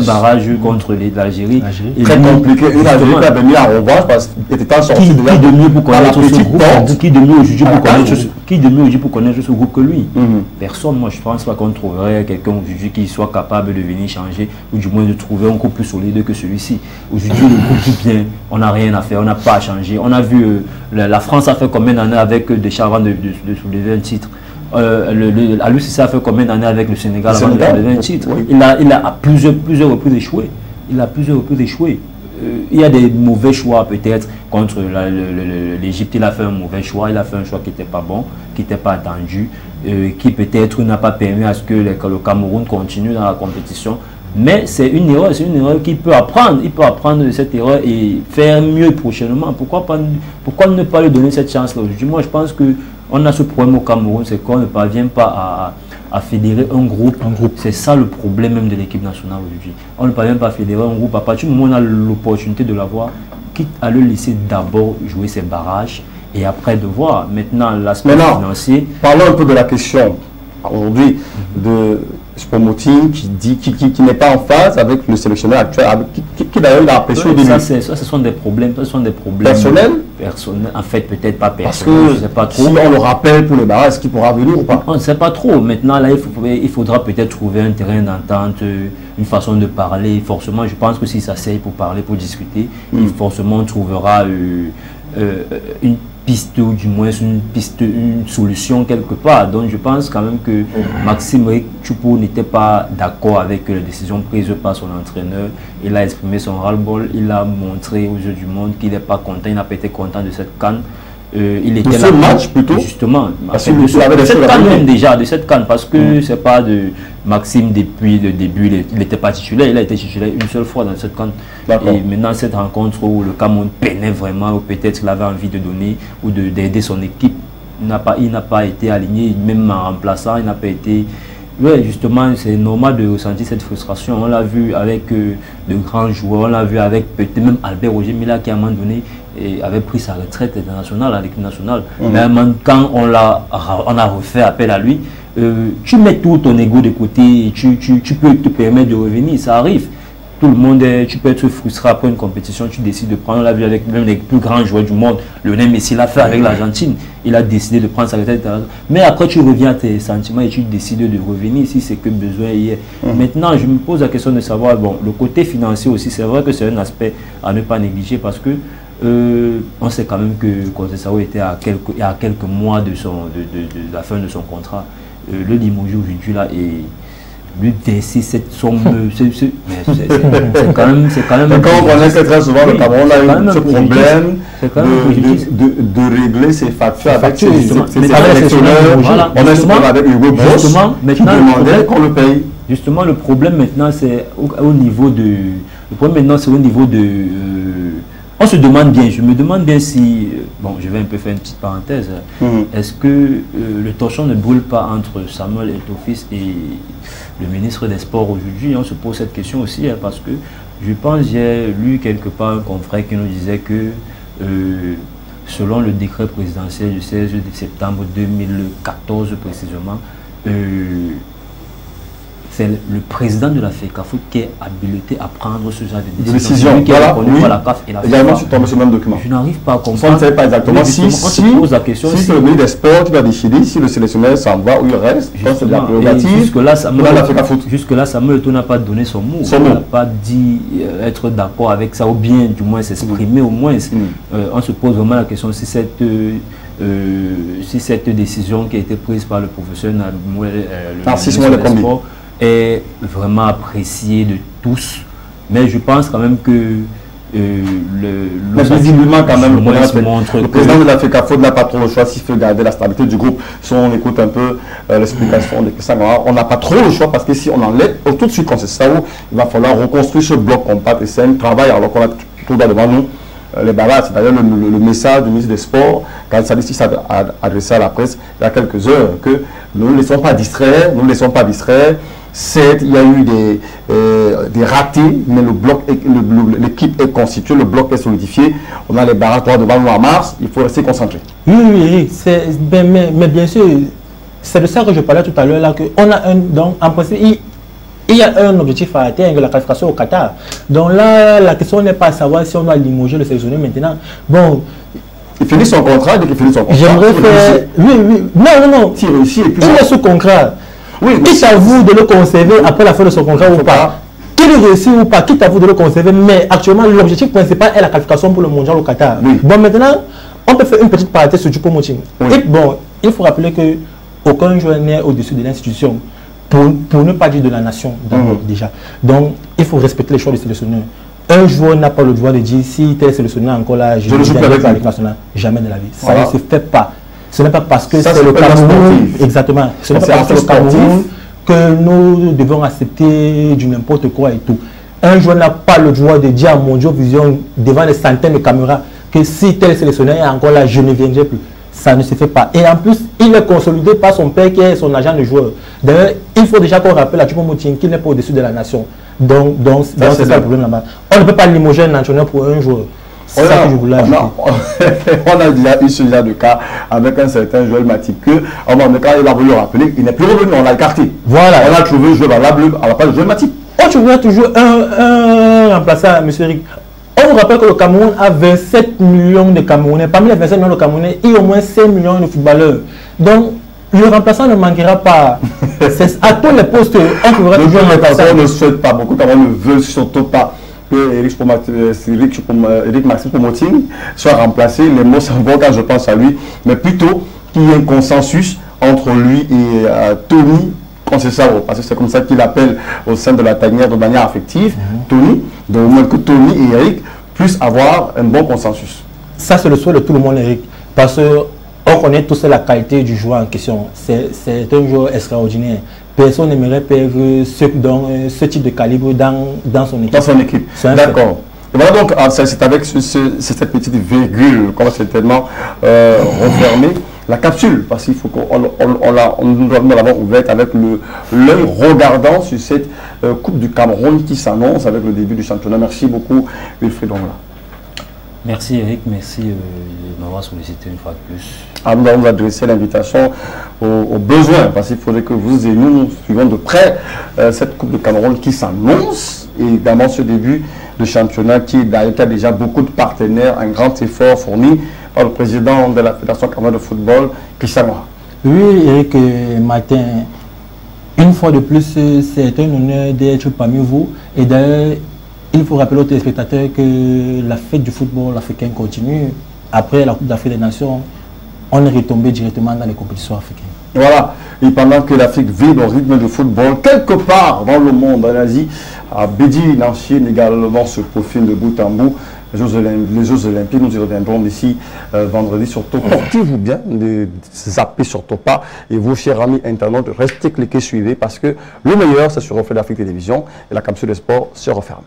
barrage contre l'Algérie. Très compliqué. Une Algérie qui a venu à revanche parce qu'il était sorti de qui de mieux pour connaître ce groupe? Qui de mieux aujourd'hui pour connaître ce groupe que lui? Personne. Moi, je pense pas qu'on trouverait quelqu'un aujourd'hui qui soit capable de venir changer ou du moins de trouver un groupe plus solide que celui-ci. Aujourd'hui, le groupe joue bien. On n'a rien à faire. On n'a pas à changer. On a vu la France a fait combien d'années avec Deschamps avant de soulever un titre? À lui, ça a fait combien d'années avec le Sénégal avant de lever un titre? Oui. Il a à plusieurs reprises échoué. Il y a des mauvais choix peut-être contre l'Égypte. Il a fait un mauvais choix. Il a fait un choix qui n'était pas bon, qui n'était pas attendu, qui peut-être n'a pas permis à ce que le Cameroun continue dans la compétition. Mais c'est une erreur qu'il peut apprendre. Il peut apprendre de cette erreur et faire mieux prochainement. Pourquoi ne pas lui donner cette chance-là aujourd'hui? Moi, je pense que on a ce problème au Cameroun, c'est qu'on ne parvient pas à fédérer un groupe. C'est ça le problème même de l'équipe nationale aujourd'hui. On ne parvient pas à fédérer un groupe. À partir du moment où on a l'opportunité de l'avoir, quitte à le laisser d'abord jouer ses barrages et après de voir. Maintenant, l'aspect financier. Parlons un peu de la question aujourd'hui de Choupo-Moting qui n'est pas en phase avec le sélectionneur actuel, qui d'ailleurs il a apprécié au début. Ça, ce sont des problèmes personnels. En fait, peut-être pas personnels. Parce que je sais pas trop. Si on le rappelle pour le barrage, est-ce qu'il pourra venir ou pas? On ne sait pas trop. Maintenant, là, il faudra peut-être trouver un terrain d'entente, une façon de parler. Forcément, je pense que si ça s'asseye pour parler, pour discuter, il forcément trouvera une piste ou du moins une solution quelque part. Donc je pense quand même que Maxime Choupo n'était pas d'accord avec la décision prise par son entraîneur. Il a exprimé son ras-le-bol, il a montré aux yeux du monde qu'il n'est pas content, il n'a pas été content de cette CAN. Il était là, match plutôt justement, parce que de cette CAN, parce que c'est pas de Maxime depuis le début, il n'était pas titulaire, il a été titulaire une seule fois dans cette CAN. Et maintenant cette rencontre où le Cameroun peinait vraiment, ou peut-être qu'il avait envie de donner ou d'aider son équipe, il n'a pas été aligné, même en remplaçant, il n'a pas été. Oui, justement, c'est normal de ressentir cette frustration. On l'a vu avec de grands joueurs, on l'a vu avec peut-être même Albert Roger Mila qui à un moment donné avait pris sa retraite internationale à l'équipe nationale. Mais quand on a refait appel à lui, tu mets tout ton ego de côté et tu peux te permettre de revenir, ça arrive. Tout le monde, tu peux être frustré après une compétition, tu décides de prendre, on l'a vu avec même les plus grands joueurs du monde, Lionel Messi l'a fait avec l'Argentine, il a décidé de prendre sa retraite. Mais après tu reviens à tes sentiments et tu décides de revenir si c'est que besoin y est. Maintenant, je me pose la question de savoir, bon, le côté financier aussi, c'est vrai que c'est un aspect à ne pas négliger parce que on sait quand même que Conceição était à quelques mois de la fin de son contrat. Le Limoges aujourd'hui là est lui verser cette somme, c'est quand même. Quand on connaît que très souvent le Cameroun a eu ce problème de régler ses factures avec ses sélectionneurs. On est souvent avec Hugo Boss qui demandait qu'on le paye. Justement, le problème maintenant c'est au niveau de. Le problème maintenant c'est au niveau de. On se demande bien, je me demande bien si, bon, je vais un peu faire une petite parenthèse, est-ce que le torchon ne brûle pas entre Samuel Eto'o-Fils et le ministre des Sports aujourd'hui? On se pose cette question aussi, hein, parce que je pense, j'ai lu quelque part un confrère qui nous disait que selon le décret présidentiel du 16 septembre 2014 précisément, c'est le président de la FECAFOOT qui est habilité à prendre ce genre de décision. Qui est reconnu par la CAF et la FIFA. Également, tu tombes sur le même document. Je n'arrive pas à comprendre. On ne sait pas exactement si c'est le ministre des Sports qui va décider si le sélectionneur s'en va ou il reste. C'est de la prérogative. Jusque-là, Samuel Eto'o n'a pas donné son mot. Il n'a pas dit être d'accord avec ça, ou bien du moins s'exprimer au moins. On se pose vraiment la question si si cette décision qui a été prise par le professeur Narcisse le sport est vraiment appréciée de tous. Mais je pense quand même que visiblement quand même le président de la FECAFO n'a pas trop le choix s'il veut garder la stabilité du groupe. Si on écoute un peu l'explication de Christian Gamara, on n'a pas trop le choix parce que si on enlève tout de suite quand c'est ça, il va falloir reconstruire ce bloc compact et c'est un travail alors qu'on a tout devant nous. Les barrages, c'est d'ailleurs le message du ministre des Sports quand Salis s'est adressé à la presse il y a quelques heures que nous ne laissons pas distraire, Certes, il y a eu des ratés, mais l'équipe est constituée, le bloc est solidifié. On a les barrages devant nous en mars, il faut rester concentré. Oui, mais bien sûr, c'est de ça que je parlais tout à l'heure, là, qu'on a donc en principe, il y a un objectif à atteindre, la qualification au Qatar. Donc là, la question n'est pas à savoir si on doit limoger le sélectionneur maintenant. Bon, il finit son contrat, dès qu'il finit son contrat. J'aimerais faire... Oui. Non. S'il réussit, et puis il est sous contrat. Oui, quitte à vous de le conserver après la fin de son contrat ou pas. Qu'il réussit ou pas, quitte à vous de le conserver. Mais actuellement, l'objectif principal est la qualification pour le mondial au Qatar. Oui. Bon, maintenant, on peut faire une petite parenthèse sur Choupo-Moting. Oui. Et bon, il faut rappeler qu'aucun joueur n'est au-dessus de l'institution. Pour ne pas dire de la nation, déjà. Donc, il faut respecter les choix du sélectionneur. Un joueur n'a pas le droit de dire si tel sélectionneur encore là, je ne joue pas avec l'équipe nationale. Jamais de la vie. Ça ne se fait pas. Ce n'est pas parce que c'est le Cameroun. Exactement. Ce n'est pas parce que c'est le Cameroun que nous devons accepter du n'importe quoi et tout. Un joueur n'a pas le droit de dire à Mondial Vision devant des centaines de caméras que si tel sélectionneur est encore là, je ne viendrai plus. Ça ne se fait pas. Et en plus, il est consolidé par son père qui est son agent de joueur. D'ailleurs, il faut déjà qu'on rappelle à Choupo-Moting qu'il n'est pas au-dessus de la nation. Donc c'est ça le problème là-bas. On ne peut pas limoger un entraîneur pour un joueur. C'est ça que je voulais ajouter. On a déjà eu ce genre de cas avec un certain Joël Matip que, quand il a voulu rappeler, il n'est plus revenu, on l'a écarté. Voilà. On a trouvé un joueur valable à la place de Joël Matip. On trouvera toujours un remplaçant, M. Eric. On vous rappelle que le Cameroun a 27 millions de Camerounais. Parmi les 27 millions de Camerounais, il y a au moins 5 millions de footballeurs. Donc, le remplaçant ne manquera pas. À tous les postes, on trouvera toujours un remplaçant. On ne souhaite pas, beaucoup de Camerounais ne veulent surtout pas que Eric Maxime Choupo-Moting soit remplacé. Les mots s'en vont quand je pense à lui, mais plutôt qu'il y ait un consensus entre lui et Tony Conceição, parce que c'est comme ça qu'il appelle au sein de la tanière de manière affective, Tony, donc que Tony et Eric puissent avoir un bon consensus. Ça, c'est le souhait de tout le monde, Eric, parce qu'on connaît tous la qualité du joueur en question. C'est un joueur extraordinaire. Personne n'aimerait perdre ce type de calibre dans son équipe. Dans son équipe, d'accord. Voilà donc, c'est avec cette petite virgule qu'on va certainement refermer la capsule, parce qu'il faut qu'on nous l'avons ouverte avec l'œil regardant sur cette Coupe du Cameroun qui s'annonce avec le début du championnat. Merci beaucoup, Wilfried Ongla. Merci Eric, merci de m'avoir sollicité une fois de plus. Nous allons adresser l'invitation aux besoins, parce qu'il faudrait que vous et nous suivions de près cette Coupe de Cameroun qui s'annonce, et également ce début de championnat qui a déjà beaucoup de partenaires, un grand effort fourni par le président de la Fédération camerounaise de football, Christian Gamara. Oui, Eric Martin, une fois de plus, c'est un honneur d'être parmi vous, et d'ailleurs, il faut rappeler aux téléspectateurs que la fête du football africain continue. Après la Coupe d'Afrique des Nations, on est retombé directement dans les compétitions africaines. Voilà, et pendant que l'Afrique vit au rythme de football, quelque part dans le monde, en Asie, à Bédi, en Chine également se profilent de bout en bout. Les Jeux Olympiques, nous y reviendrons d'ici vendredi sur Topa. Portez-vous bien de zapper sur Topa, et vos chers amis internautes, restez cliqués, suivez, parce que le meilleur, c'est sur Reflet d'Afrique Télévision, et la capsule des sports se referme.